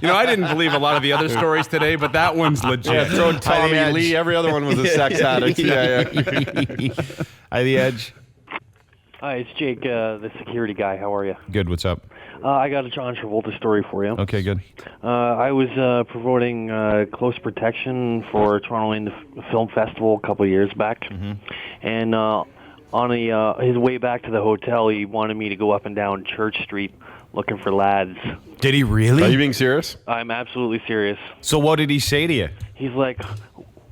Yeah. I didn't believe a lot of the other stories today, but that one's legit. Yeah, throw Tommy Lee. Every other one was a sex addict. Yeah. Hi, The Edge. Hi, it's Jake, the security guy. How are you? Good. What's up? I got a John Travolta story for you. Okay, good. I was promoting Close Protection for Toronto Indie Film Festival a couple of years back, and on his way back to the hotel, he wanted me to go up and down Church Street looking for lads. Did he really? Are you being serious? I'm absolutely serious. So what did he say to you? He's like,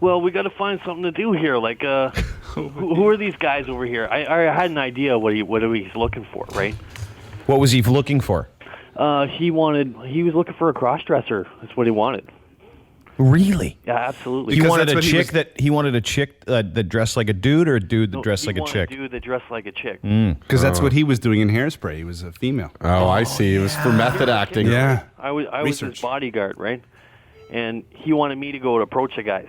well, we got to find something to do here. Like, who are these guys over here? I had an idea what he's looking for, right? What was he looking for? He was looking for a cross-dresser. That's what he wanted. Really? Yeah, absolutely. He wanted a chick that dressed like a dude, or a dude that dressed like a chick? A dude that dressed like a chick. Because that's what he was doing in Hairspray. He was a female. Oh, I see. It was for method acting. Yeah. I was his bodyguard, right? And he wanted me to go to approach the guys.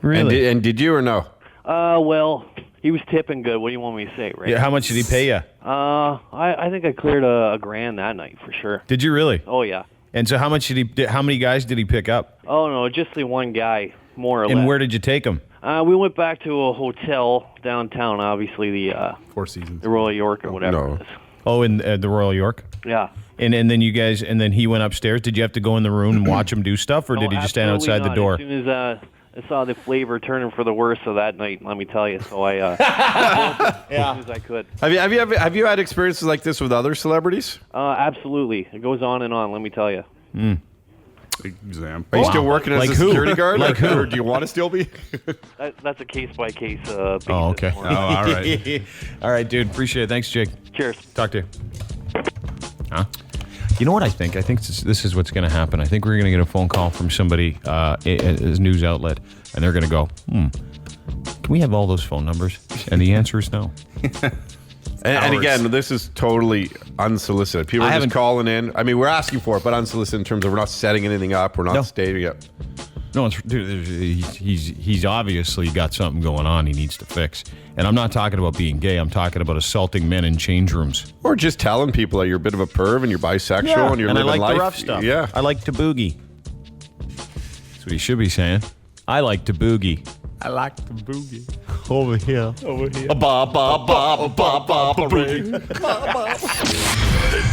Really? And did you or no? Well, he was tipping good. What do you want me to say, right? Yeah. How much did he pay you? I think I cleared $1,000 that night for sure. Did you really? Oh yeah. And so how many guys did he pick up? Oh no, just the one guy, more or less. And where did you take him? We went back to a hotel downtown, obviously the Four Seasons, the Royal York or whatever it is. Oh, in the Royal York? Yeah. And then you guys, and then he went upstairs. Did you have to go in the room and watch him do stuff, or did he just stand outside the door? As soon as I saw the flavor turning for the worse of that night, let me tell you. So I as soon as I could. Have you had experiences like this with other celebrities? Absolutely. It goes on and on, let me tell you. Example. Are you still working as a security guard? Like who? Or do you want to still be? That's a case-by-case basis. Oh, okay. Oh, all right. All right, dude. Appreciate it. Thanks, Jake. Cheers. Talk to you. Huh? You know what I think? I think this is what's going to happen. I think we're going to get a phone call from somebody, a news outlet, and they're going to go, can we have all those phone numbers? And the answer is no. And again, this is totally unsolicited. People are just calling in. I mean, we're asking for it, but unsolicited in terms of we're not setting anything up. We're not stating it. No, dude, he's obviously got something going on he needs to fix. And I'm not talking about being gay. I'm talking about assaulting men in change rooms. Or just telling people that you're a bit of a perv and you're bisexual and you're living life. I like the rough stuff. Yeah. I like to boogie. That's what he should be saying. I like to boogie. I like the boogie. Over here. Ba ba ba ba ba parade. The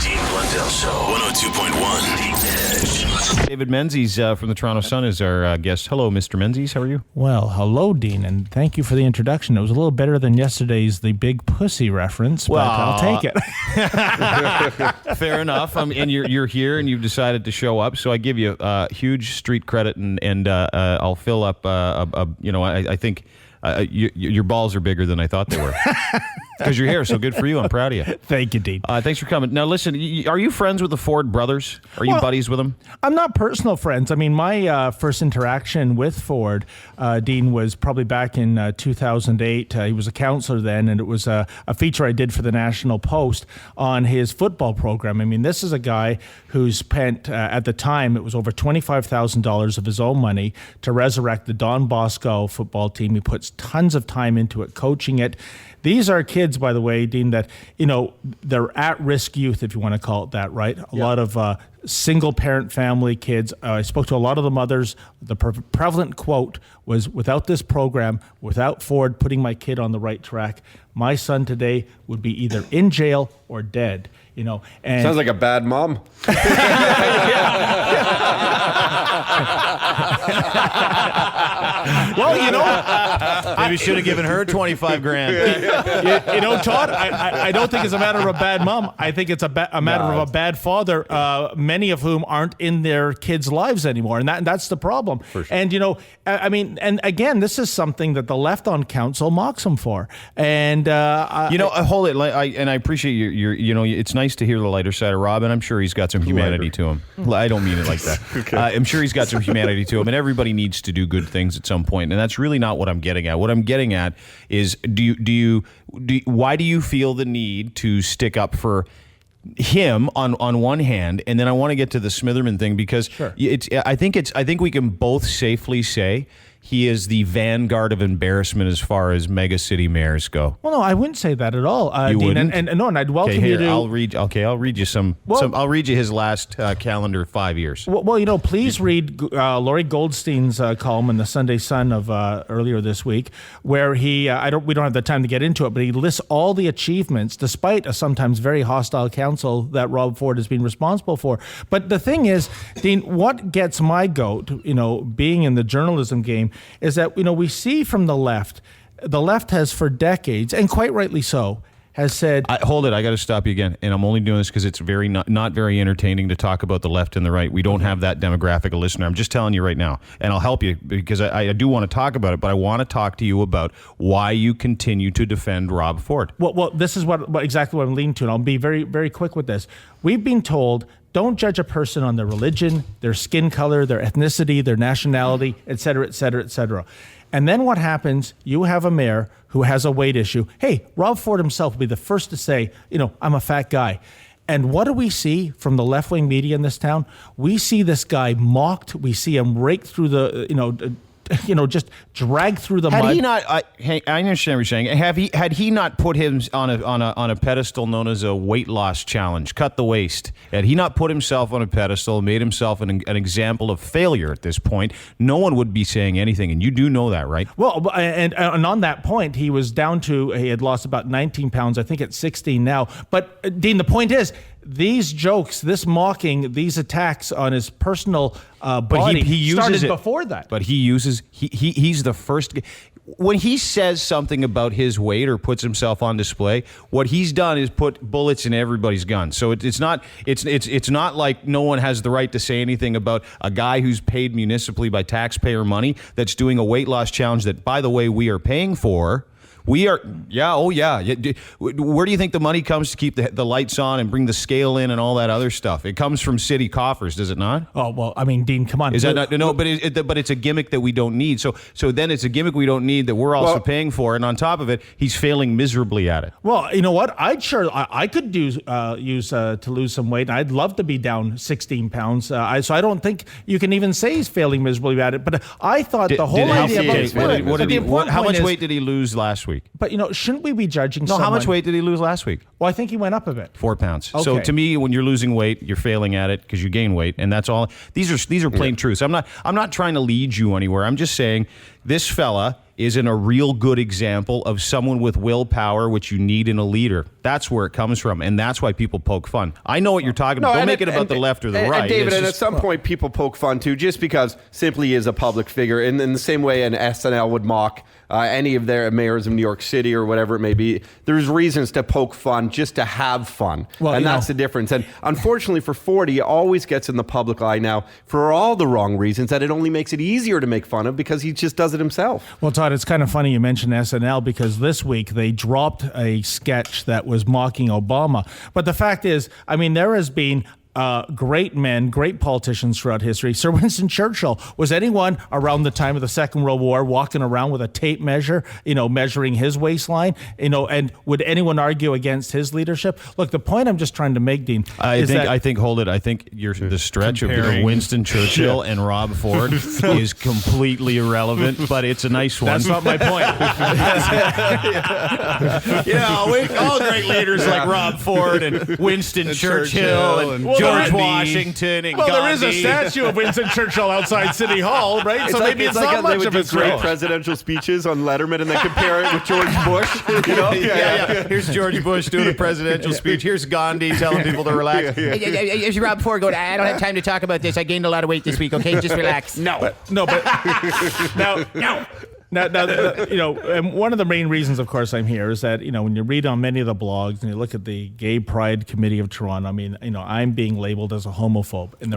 Dean Blundell Show. 102.1. David Menzies from the Toronto Sun is our guest. Hello, Mr. Menzies. How are you? Well, hello, Dean, and thank you for the introduction. It was a little better than yesterday's The Big Pussy reference, but I'll take it. Fair enough. And you're here, and you've decided to show up, so I give you huge street credit, and I'll fill up. I think your balls are bigger than I thought they were. Because you're here, so good for you. I'm proud of you. Thank you, Dean. Thanks for coming. Now, listen, are you friends with the Ford brothers? Are you buddies with them? I'm not personal friends. I mean, my first interaction with Ford, Dean, was probably back in 2008. He was a counselor then, and it was a feature I did for the National Post on his football program. I mean, this is a guy who spent, at the time, it was over $25,000 of his own money to resurrect the Don Bosco football team. He puts tons of time into it, coaching it. These are kids, by the way, Dean, that, they're at-risk youth, if you want to call it that, right? A lot of single-parent family kids. I spoke to a lot of the mothers. The prevalent quote was, without this program, without Ford putting my kid on the right track, my son today would be either in jail or dead. And sounds like a bad mom. Well, maybe should have given her $25,000. Todd, I don't think it's a matter of a bad mom. I think it's a matter of a bad father, many of whom aren't in their kids' lives anymore, and that's the problem. For sure. And and again, this is something that the left on council mocks them for. And hold it. And I appreciate your. It's nice to hear the lighter side of Rob, and I'm sure he's got some humanity to him. I don't mean it like that. Okay. I'm sure he's got some humanity to him, and everybody needs to do good things at some point, and that's really not what I'm getting at. What I'm getting at is, why do you feel the need to stick up for him on one hand, and then I want to get to the Smitherman thing because I think we can both safely say he is the vanguard of embarrassment as far as mega city mayors go. Well, no, I wouldn't say that at all, you Dean. wouldn't? And I'd welcome you to. I'll read you some. I'll read you his last calendar 5 years. Well, please read Laurie Goldstein's column in the Sunday Sun of earlier this week, where he we don't have the time to get into it, but he lists all the achievements, despite a sometimes very hostile council that Rob Ford has been responsible for. But the thing is, Dean, what gets my goat, being in the journalism game, is that we see from the left has for decades, and quite rightly so, has said... Hold it, I got to stop you again. And I'm only doing this because it's very not very entertaining to talk about the left and the right. We don't have that demographic of listener. I'm just telling you right now. And I'll help you because I do want to talk about it, but I want to talk to you about why you continue to defend Rob Ford. Well, this is exactly what I'm leaning to, and I'll be very, very quick with this. We've been told... Don't judge a person on their religion, their skin color, their ethnicity, their nationality, et cetera, et cetera, et cetera. And then what happens, you have a mayor who has a weight issue. Hey, Rob Ford himself will be the first to say, I'm a fat guy. And what do we see from the left-wing media in this town? We see this guy mocked. We see him raked through the, just dragged through the mud. Had he not? I understand what you're saying. Had he not put him on a pedestal known as a weight loss challenge, cut the waist? Had he not put himself on a pedestal, made himself an example of failure at this point, no one would be saying anything, and you do know that, right? Well, and on that point, he had lost about 19 pounds. I think at 16 now. But Dean, the point is, these jokes, this mocking, these attacks on his personal body he started before that. But he's the first. When he says something about his weight or puts himself on display, what he's done is put bullets in everybody's gun. So it's not like no one has the right to say anything about a guy who's paid municipally by taxpayer money that's doing a weight loss challenge that, by the way, we are paying for. We are, Where do you think the money comes to keep the lights on and bring the scale in and all that other stuff? It comes from city coffers, does it not? Oh, well, I mean, Dean, come on. Is that not? No, but it's a gimmick that we don't need. So then it's a gimmick we don't need that we're also paying for, and on top of it, he's failing miserably at it. Well, you know what? I could use to lose some weight. I'd love to be down 16 pounds. So I don't think you can even say he's failing miserably at it. But I thought the whole idea about how much weight did he lose last week? week. But, shouldn't we be judging No, someone? how much weight did he lose last week? Well, I think he went up a bit. 4 pounds. Okay. So to me, when you're losing weight, you're failing at it because you gain weight, and that's all. These are plain truths. I'm not trying to lead you anywhere. I'm just saying this fella isn't a real good example of someone with willpower, which you need in a leader. That's where it comes from, and that's why people poke fun. I know what you're talking about. Don't make it about the left or the right. And David, at some point, people poke fun too, just because simply he is a public figure. In the same way an SNL would mock any of their mayors of New York City or whatever it may be, there's reasons to poke fun just to have fun. Well, and that's the difference. And unfortunately for Ford, he always gets in the public eye now for all the wrong reasons, that it only makes it easier to make fun of because he just does it himself. Well, Todd, it's kind of funny you mentioned SNL because this week they dropped a sketch that was mocking Obama. But the fact is, there has been great men, great politicians throughout history. Sir Winston Churchill, was anyone around the time of the Second World War walking around with a tape measure, measuring his waistline, and would anyone argue against his leadership? Look, the point I'm just trying to make, Dean, I think the stretch of Winston Churchill and Rob Ford is completely irrelevant, but it's a nice one. That's not my point. All great leaders like Rob Ford and Winston Churchill and George Washington and Gandhi. There is a statue of Winston Churchill outside City Hall, right? So maybe it's not much of a great presidential speeches on Letterman and then compare it with George Bush. Yeah. Here's George Bush doing a presidential speech. Here's Gandhi telling people to relax. As Rob Ford going, I don't have time to talk about this. I gained a lot of weight this week, okay? Just relax. But Now, and one of the main reasons, of course, I'm here is that, when you read on many of the blogs and you look at the Gay Pride Committee of Toronto, I'm being labeled as a homophobe. And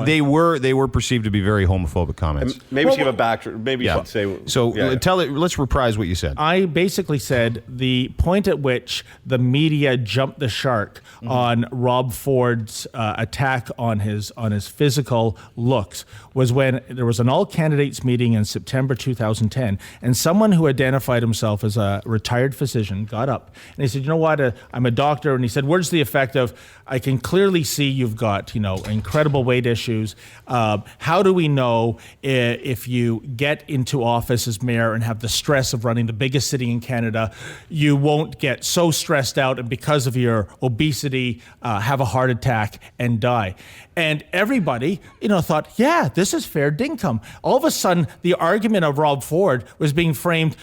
they were perceived to be very homophobic comments. And maybe you have a back. Maybe you should say. So let's reprise what you said. I basically said the point at which the media jumped the shark on Rob Ford's attack on his physical looks was when there was an all-candidates meeting in September 2010. And someone who identified himself as a retired physician got up and he said, you know what, I'm a doctor. And he said, words to the effect of, I can clearly see you've got, incredible weight issues. How do we know if you get into office as mayor and have the stress of running the biggest city in Canada, you won't get so stressed out and because of your obesity, have a heart attack and die. And everybody, thought, yeah, this is fair dinkum. All of a sudden, the argument of Rob Ford was being framed,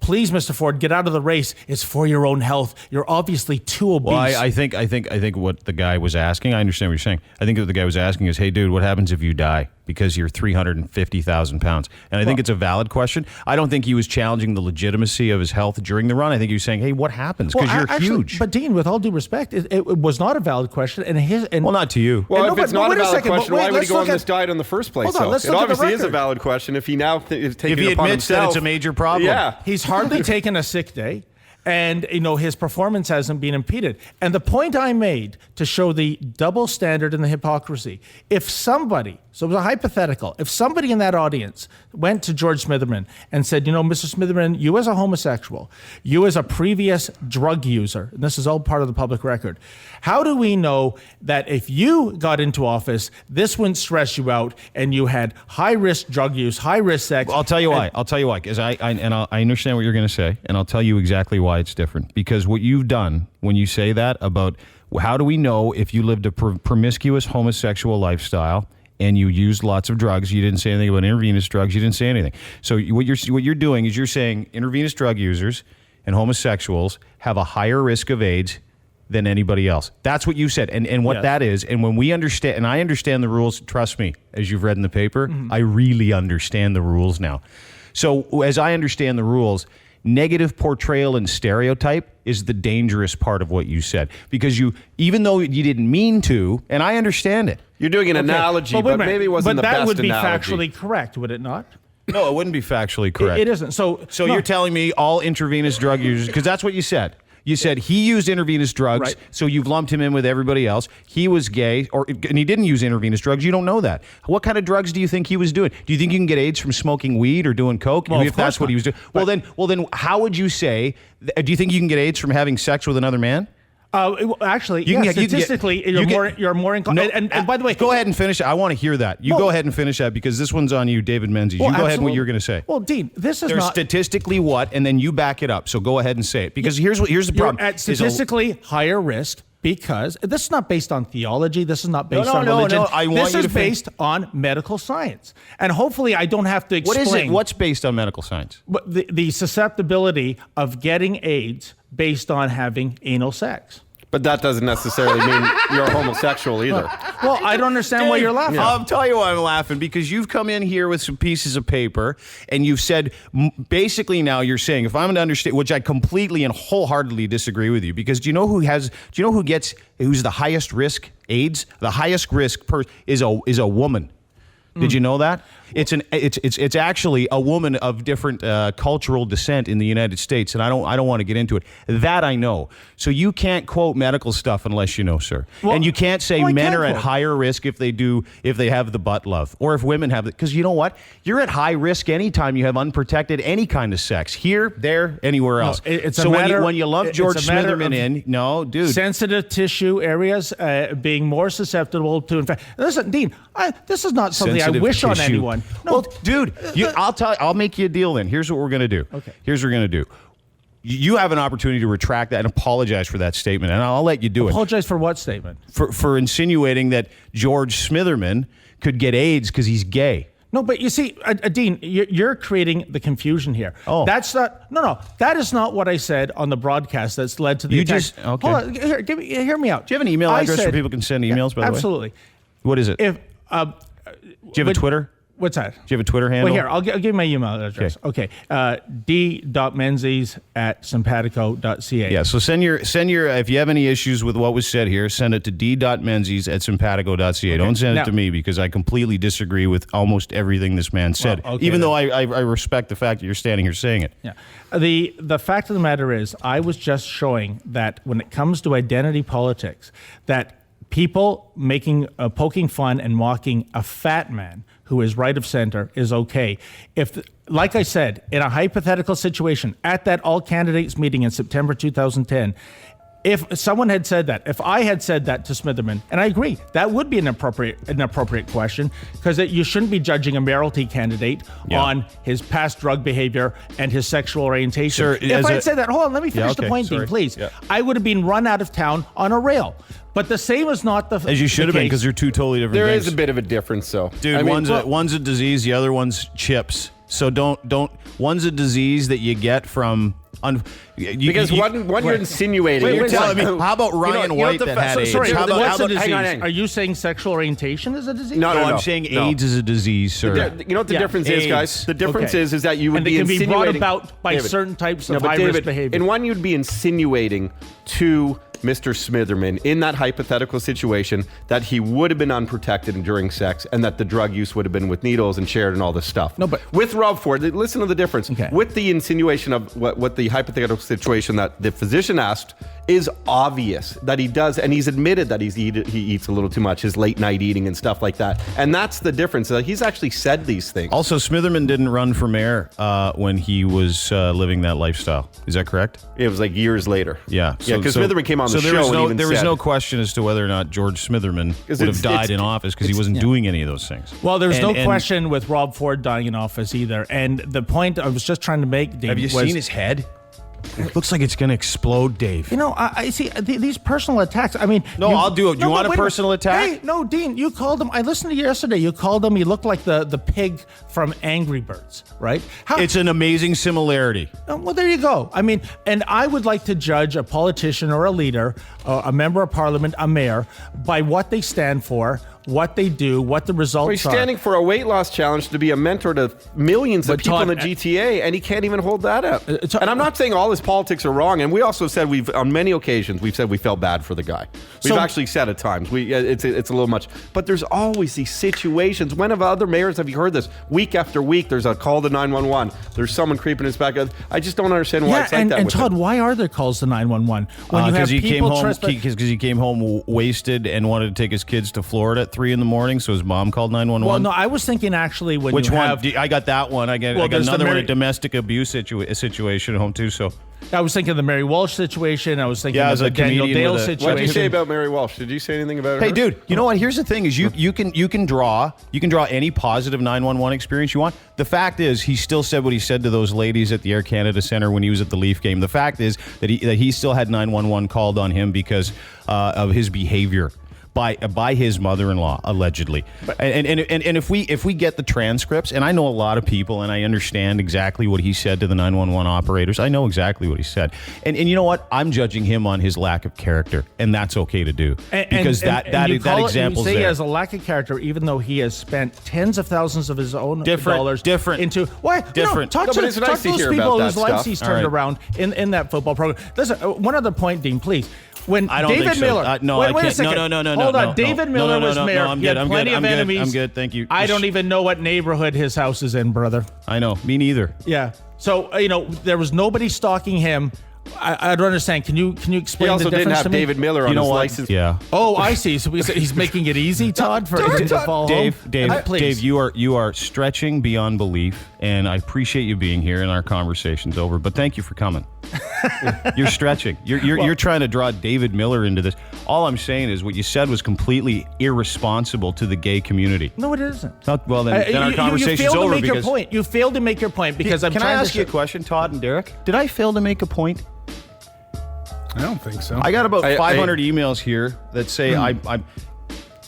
please, Mr. Ford, get out of the race. It's for your own health. You're obviously too obese. Well, I think what the guy was asking, I understand what you're saying. I think what the guy was asking is, hey, dude, what happens if you die? Because you're 350,000 pounds. And I think it's a valid question. I don't think he was challenging the legitimacy of his health during the run. I think he was saying, hey, what happens? Because you're huge. But Dean, with all due respect, it was not a valid question. Well, not to you. Well, if it's not a valid question, why would he go on this diet in the first place? Hold on, let's it look obviously at the is a valid question if he now is taking it upon himself. If he admits that it's a major problem. Yeah. He's hardly taken a sick day. And, his performance hasn't been impeded. And the point I made to show the double standard and the hypocrisy, if somebody, so it was a hypothetical, if somebody in that audience went to George Smitherman and said, Mr. Smitherman, you as a homosexual, you as a previous drug user, and this is all part of the public record, how do we know that if you got into office, this wouldn't stress you out and you had high-risk drug use, high-risk sex? Well, I'll tell you why. Because I understand what you're going to say, and I'll tell you exactly why it's different. Because what you've done when you say that about how do we know if you lived a promiscuous homosexual lifestyle and you used lots of drugs, you didn't say anything about intravenous drugs, you didn't say anything. So what you're doing is you're saying intravenous drug users and homosexuals have a higher risk of AIDS than anybody else. That's what you said. And what that is, and when we understand, and I understand the rules, trust me, as you've read in the paper, I really understand the rules now. So as I understand the rules, negative portrayal and stereotype is the dangerous part of what you said. Because even though you didn't mean to, and I understand it. You're doing an analogy, but maybe it wasn't the best analogy. But that would be factually correct, would it not? No, it wouldn't be factually correct. It isn't. So you're telling me all intravenous drug users, because that's what you said. You said he used intravenous drugs, so you've lumped him in with everybody else. He was gay, and he didn't use intravenous drugs. You don't know that. What kind of drugs do you think he was doing? Do you think you can get AIDS from smoking weed or doing coke? Well, if that's what he was doing. Well, then, how would you say? Do you think you can get AIDS from having sex with another man? Actually, statistically, you're more inclined. And by the way, go ahead and finish it. I want to hear that. Go ahead and finish that because this one's on you, David Menzies. You go ahead with what you're going to say. Well, Dean, this is There's not statistically what, and then you back it up. So go ahead and say it because here's the problem. You're at statistically higher risk. Because this is not based on theology. This is not based on religion. This is based on medical science. And hopefully I don't have to explain. What is it? What's based on medical science? The susceptibility of getting AIDS based on having anal sex. But that doesn't necessarily mean you're homosexual either. Well, I don't understand why you're laughing. Yeah. I'll tell you why I'm laughing, because you've come in here with some pieces of paper and you've said, basically now you're saying, if I'm to understand, which I completely and wholeheartedly disagree with you, because who's the highest risk AIDS? The highest risk is a woman. Did you know that? It's actually a woman of different cultural descent in the United States, and I don't want to get into it. That I know. So you can't quote medical stuff unless you know, sir. Well, and you can't say men are at higher risk if they have the butt love, or if women have it. Because you know what? You're at high risk anytime you have unprotected any kind of sex, here, there, anywhere else. When you lump George Smitherman in, no, dude, sensitive tissue areas being more susceptible to infection. Listen, Dean, this is not something I wish on anyone. No. Well, dude, I'll make you a deal then. Here's what we're going to do. Okay. Here's what we're going to do. You have an opportunity to retract that and apologize for that statement, and I'll let you do it. Apologize for what statement? For insinuating that George Smitherman could get AIDS because he's gay. No, but you see, Dean, you're creating the confusion here. Oh. That's not, no, that is not what I said on the broadcast that's led to the attack. Okay. Hold on, hear me out. Do you have an email address where people can send emails, by the way? Absolutely. What is it? Do you have a Twitter? What's that? Do you have a Twitter handle? Well, here, I'll give you my email address. Okay. d.menzies@simpatico.ca. Yeah, so send your if you have any issues with what was said here, send it to d.menzies@simpatico.ca. Okay. Don't send it to me because I completely disagree with almost everything this man said, even though I respect the fact that you're standing here saying it. Yeah. The fact of the matter is, I was just showing that when it comes to identity politics, that people poking fun and mocking a fat man who is right of center is okay. Like I said, in a hypothetical situation at that all candidates meeting in September 2010, if someone had said that, if I had said that to Smitherman, and I agree, that would be an appropriate question, because you shouldn't be judging a mayoralty candidate on his past drug behavior and his sexual orientation. Sir, if I had said that, hold on, let me finish the point, Dean, please. Yeah. I would have been run out of town on a rail. But the same is not the as you should have been, because they're two totally different things. There is a bit of a difference, though. Dude, one's a disease, the other one's chips. So don't. One's a disease that you get from. Because one you're insinuating. You're telling me. How about Ryan White that had AIDS? Sorry, what's a disease? Hang on. Are you saying sexual orientation is a disease? No, I'm saying AIDS is a disease, sir. You know what the difference is, guys? The difference is that you would be insinuating. And it can be brought about by certain types of high-risk behavior. In one, you'd be insinuating to Mr. Smitherman in that hypothetical situation that he would have been unprotected during sex and that the drug use would have been with needles and shared and all this stuff. No, but with Rob Ford, listen to the difference. Okay. With the insinuation of what the hypothetical situation that the physician asked is obvious that he does, and he's admitted that he eats a little too much, his late night eating and stuff like that. And that's the difference. He's actually said these things. Also, Smitherman didn't run for mayor when he was living that lifestyle. Is that correct? It was like years later. Yeah. Because Smitherman came on the show. There was no question as to whether or not George Smitherman would have died in office because he wasn't doing any of those things. Well, there's no question with Rob Ford dying in office either. And the point I was just trying to make, Dean, have you seen his head? It looks like it's going to explode, Dave. You know, I see these personal attacks. I mean, I'll do it. Do you want a personal attack? Hey, no, Dean, you called him. I listened to you yesterday. You called him. He looked like the pig from Angry Birds, right? It's an amazing similarity. Well, there you go. I mean, and I would like to judge a politician or a leader, a member of parliament, a mayor, by what they stand for, what they do, what the results are. He's standing for a weight loss challenge to be a mentor to millions of people in the GTA, and he can't even hold that up. And I'm not saying all his politics are wrong, and we also said on many occasions, we've said we felt bad for the guy. We've actually said at times, it's a little much. But there's always these situations. When have other mayors have you heard this? Week after week, there's a call to 911. There's someone creeping his back. I just don't understand why it's like that. And Todd, why are there calls to 911? Because he came home wasted and wanted to take his kids to Florida at 3 a.m, so his mom called 911. Well, no, I was thinking actually when Which you one? have... I got that one. I got another one, a domestic abuse situation at home too. So I was thinking of the Mary Walsh situation. I was thinking of as the a Daniel comedian Dale with a- situation. What did you say about Mary Walsh? Did you say anything about her? Hey, dude, you know what? Here's the thing: is you can draw any positive 911 experience you want. The fact is, he still said what he said to those ladies at the Air Canada Centre when he was at the Leaf game. The fact is that he still had 911 called on him because of his behavior by his mother-in-law, allegedly. And if we get the transcripts, and I know a lot of people, and I understand exactly what he said to the 911 operators. I know exactly what he said. And you know what? I'm judging him on his lack of character, and that's okay to do. Because that example's you say there. he has a lack of character, even though he has spent tens of thousands of his own dollars into... Why? Different. Talk No, to but it's nice those to hear people about whose that lives stuff. he's All turned right. around in that football program. Listen, one other point, Dean, please. When I don't David think so. Miller... No, wait, I wait a can't. second. No. Hold on. no, David no, Miller no, was no, mayor. no, I'm He had good. I'm plenty good. of I'm enemies. good. I'm good. Thank you. I don't even know what neighborhood his house is in, brother. I know. Me neither. Yeah. So, there was nobody stalking him. I don't understand. Can you explain He also the didn't difference have to me? David Miller on his license. Yeah. Oh, I see. So he's making it easy, Todd, for him to fall home. Dave, you are stretching beyond belief, and I appreciate you being here. And our conversation's over, but thank you for coming. You're stretching. You're trying to draw David Miller into this. All I'm saying is what you said was completely irresponsible to the gay community. No, it isn't. Well, then our conversation's over because you failed to make your point because I'm Can trying I ask to you a question, Todd and Derek? Did I fail to make a point? I don't think so. I got about 500 emails here that say I'm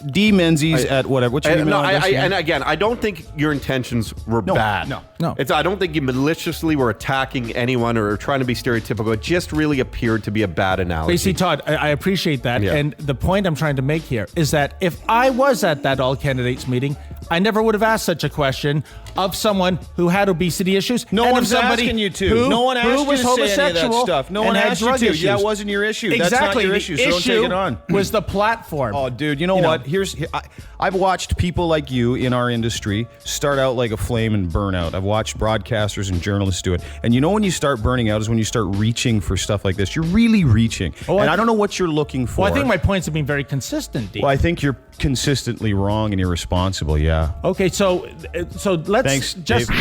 D Menzies at whatever. What's your email address again? And again, I don't think your intentions were bad. No. I don't think you maliciously were attacking anyone or trying to be stereotypical. It just really appeared to be a bad analogy. But you see, Todd, I appreciate that. Yeah. And the point I'm trying to make here is that if I was at that all candidates meeting, I never would have asked such a question of someone who had obesity issues. No and one's of somebody asking you to. No one asked who you was to say any of that homosexual stuff. No one and had asked you drug to. issues. That wasn't your issue. Exactly. That's not your issue, so don't take it on. Was the platform. Oh, dude, you know what? I've watched people like you in our industry start out like a flame and burn out. I've watched broadcasters and journalists do it. And you know when you start burning out is when you start reaching for stuff like this. You're really reaching. I don't know what you're looking for. Well, I think my points have been very consistent, Dean. Well, I think you're consistently wrong and irresponsible, yeah. Okay, so let's Thanks, just... You're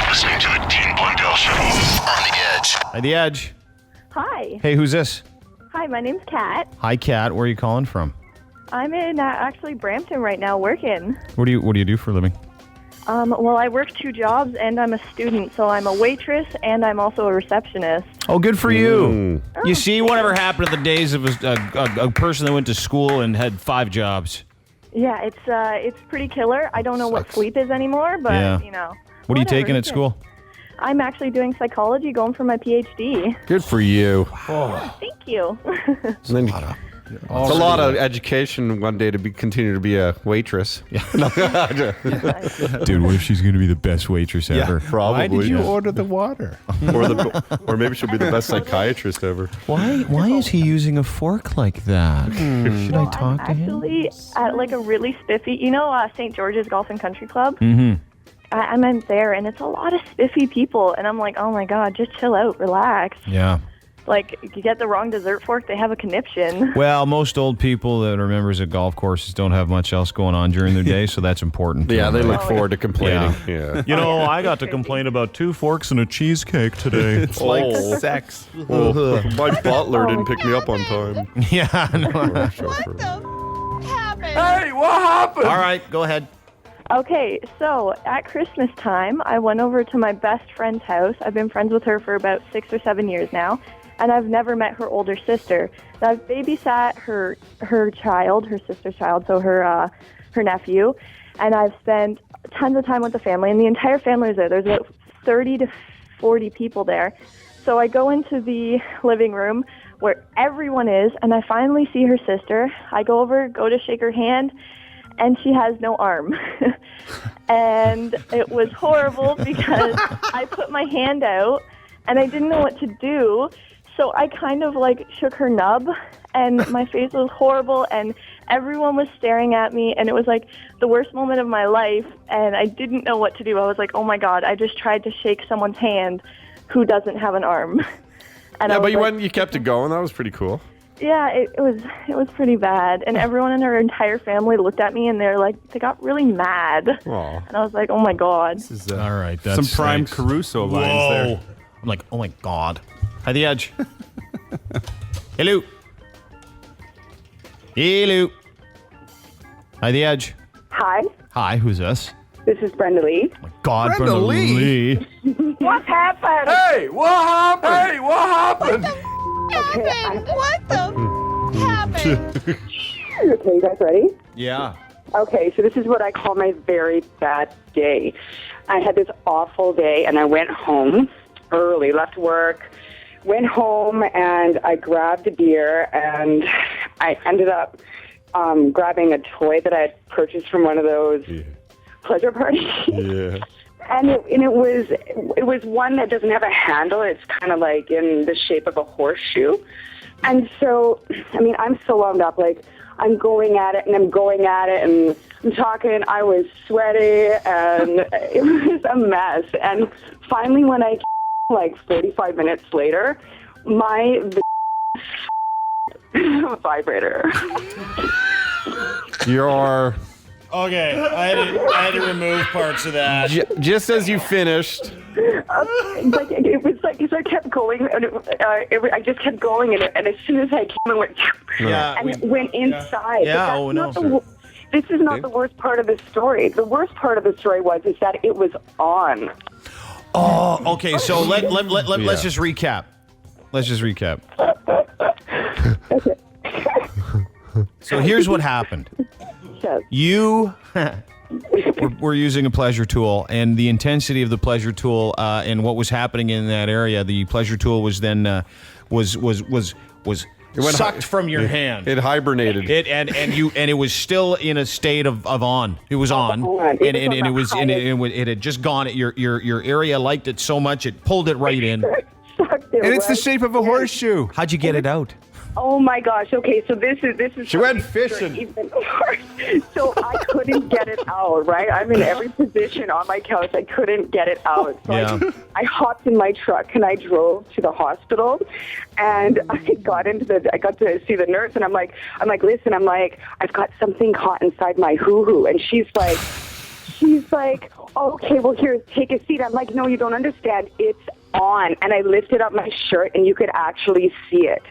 listening to the Dean Blundell Show on the Edge. Hi, The Edge. Hi. Hey, who's this? Hi, my name's Kat. Hi, Kat. Where are you calling from? I'm in actually Brampton right now working. What do you do for a living? Well, I work 2 jobs and I'm a student, so I'm a waitress and I'm also a receptionist. Oh, good for you. You see, whatever happened to the days of a person that went to school and had 5 jobs? Yeah, it's pretty killer. I don't know what sleep is anymore, but Yeah. What are you whatever, taking at it's good. school? I'm actually doing psychology, going for my PhD. Good for you. Thank you. And then, it's a lot of education one day to continue to be a waitress. Dude, what if she's going to be the best waitress ever? Probably. Why did you order the water? or maybe she'll be the best psychiatrist ever. Why is he using a fork like that? Should I talk to him? Actually, at like a really spiffy, St. George's Golf and Country Club? Mm-hmm. I'm in there, and it's a lot of spiffy people, and I'm like, oh my God, just chill out, relax. Yeah. Like, you get the wrong dessert fork, they have a conniption. Well, most old people that are members at golf courses don't have much else going on during their day, so that's important. Yeah, they look forward to complaining. Yeah. I got to complain about 2 forks and a cheesecake today. It's like sex. Oh, my butler didn't pick me up on time. Yeah, I know. Hey, what happened? All right, go ahead. Okay, so at Christmas time, I went over to my best friend's house. I've been friends with her for about 6 or 7 years now, and I've never met her older sister. Now, I've babysat her child, her sister's child, so her nephew, and I've spent tons of time with the family, and the entire family is there. There's about 30 to 40 people there. So I go into the living room where everyone is, and I finally see her sister. I go over, go to shake her hand, and she has no arm. And it was horrible because I put my hand out and I didn't know what to do. So I kind of like shook her nub and my face was horrible and everyone was staring at me and it was like the worst moment of my life and I didn't know what to do. I was like, oh my God, I just tried to shake someone's hand who doesn't have an arm. And Yeah, I but was you like, went, you kept it going. That was pretty cool. Yeah, it was pretty bad, and everyone in her entire family looked at me, and they got really mad. Aw. And I was like, oh my god. This is, All right, some that's prime right. Caruso lines Whoa. there. I'm like, oh my god. Hi, the Edge. Hello. Hello. Hi, the Edge. Hi, Hi, who's this? this is Brenda Lee. God, Brenda Lee? What happened? Hey, what happened? Hey, what happened? What the happened? Okay, you guys ready? Yeah. Okay, so this is what I call my very bad day. I had this awful day, and I went home early, left work, went home, and I grabbed a beer, and I ended up grabbing a toy that I had purchased from one of those pleasure parties. Yeah. And it was one that doesn't have a handle. It's kind of like in the shape of a horseshoe. And so, I mean, I'm so wound up. Like, I'm going at it, and I'm talking. I was sweaty, and it was a mess. And finally, when I, like 45 minutes later, my vibrator. You're... Okay, I had to remove parts of that. Just as you finished. It was like, because I kept going, and I just kept going, and as soon as I came, it went, it went inside. Yeah, But this is not the worst part of the story. The worst part of the story was that it was on. Oh, okay. So let's just recap. So here's what happened. You were using a pleasure tool, and the intensity of the pleasure tool and what was happening in that area, the pleasure tool was then was sucked from your hand. It hibernated. And it was still in a state of on. It was on, and it had just gone. Your area liked it so much it pulled it right in. And it's the shape of a horseshoe. How'd you get it out? Oh my gosh! Okay, so this is. She went fishing. Even worse. So I couldn't get it out. Right, I'm in every position on my couch. I couldn't get it out. So I hopped in my truck and I drove to the hospital, and I got to see the nurse, and I'm like, listen, I've got something caught inside my hoo-hoo, and she's like, okay, well here, take a seat. I'm like, no, you don't understand. It's on, and I lifted up my shirt, and you could actually see it.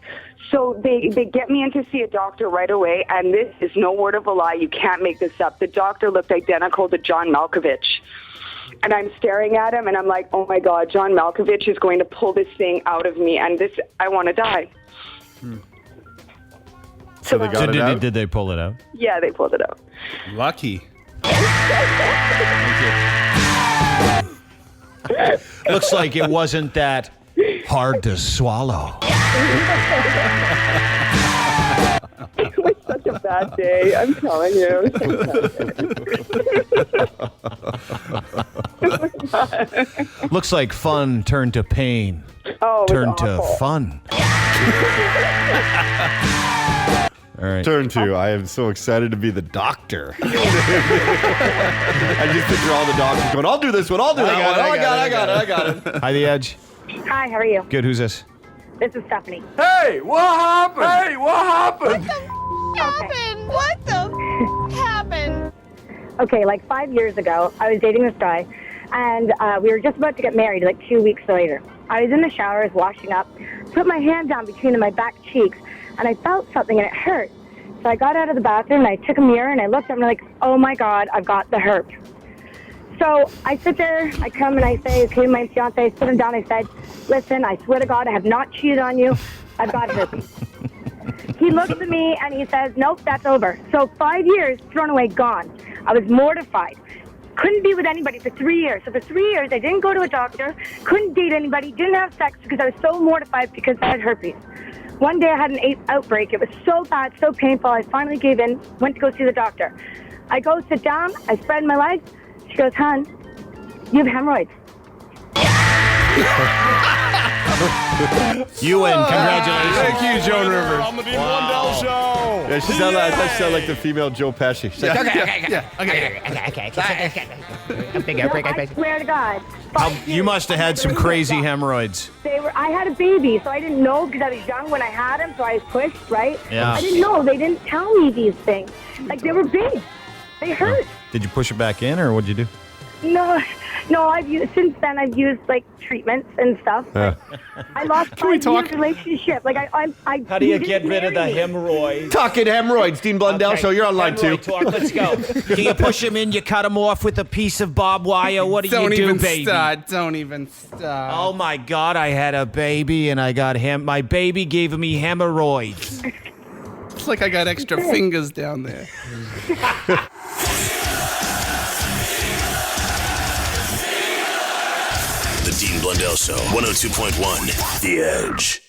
So they get me in to see a doctor right away, and this is no word of a lie. You can't make this up. The doctor looked identical to John Malkovich. And I'm staring at him, and I'm like, oh, my God, John Malkovich is going to pull this thing out of me, and I want to die. So they got it out? Did they pull it out? Yeah, they pulled it out. Lucky. Looks like it wasn't that hard to swallow. It was such a bad day, I'm telling you. Looks like fun turned to pain. Turned to fun. All right. Turn 2. I am so excited to be the doctor. I just picture all the doctors going, I'll do this one, I'll do that one. I got it. Hi, The Edge. Hi, how are you? Good, who's this? This is Stephanie. Hey, what happened? What the happened? Okay, like 5 years ago, I was dating this guy, and we were just about to get married like 2 weeks later. I was in the shower, I was washing up, put my hand down between my back cheeks, and I felt something, and it hurt. So I got out of the bathroom, and I took a mirror, and I looked up, and I'm like, oh my God, I've got the herpes. So I sit there, I come, and I say, okay, my fiance, I sit him down, I said, listen, I swear to God, I have not cheated on you. I've got herpes. He looks at me, and he says, nope, that's over. So 5 years, thrown away, gone. I was mortified. Couldn't be with anybody for 3 years. So for 3 years, I didn't go to a doctor, couldn't date anybody, didn't have sex because I was so mortified because I had herpes. One day I had an outbreak. It was so bad, so painful. I finally gave in, went to go see the doctor. I go sit down, I spread my legs. She goes, hon, you have hemorrhoids. You win. Congratulations. Thank you, Joan Rivers. On the Dean Blundell Show. Yeah, she sounded like, I thought she sounded like the female Joe Pesci. She's like, I swear to God. You must have had some crazy hemorrhoids. I had a baby, so I didn't know because I was young when I had him, so I was pushed, right? Yeah. I didn't know. They didn't tell me these things. Like, they were big. They hurt. Did you push it back in, or what'd you do? No, since then I've used like treatments and stuff. I lost 5 years relationship. Like I How do you get rid of the hemorrhoids? Talking hemorrhoids, Dean Blundell Show. You're online too. Talk. Let's go. Do you push them in? You cut them off with a piece of barbed wire? What do you do, baby? Don't even start. Oh my God! I had a baby and I got my baby gave me hemorrhoids. It's like I got extra fingers down there. The Dean Blundell Show, 102.1, The Edge.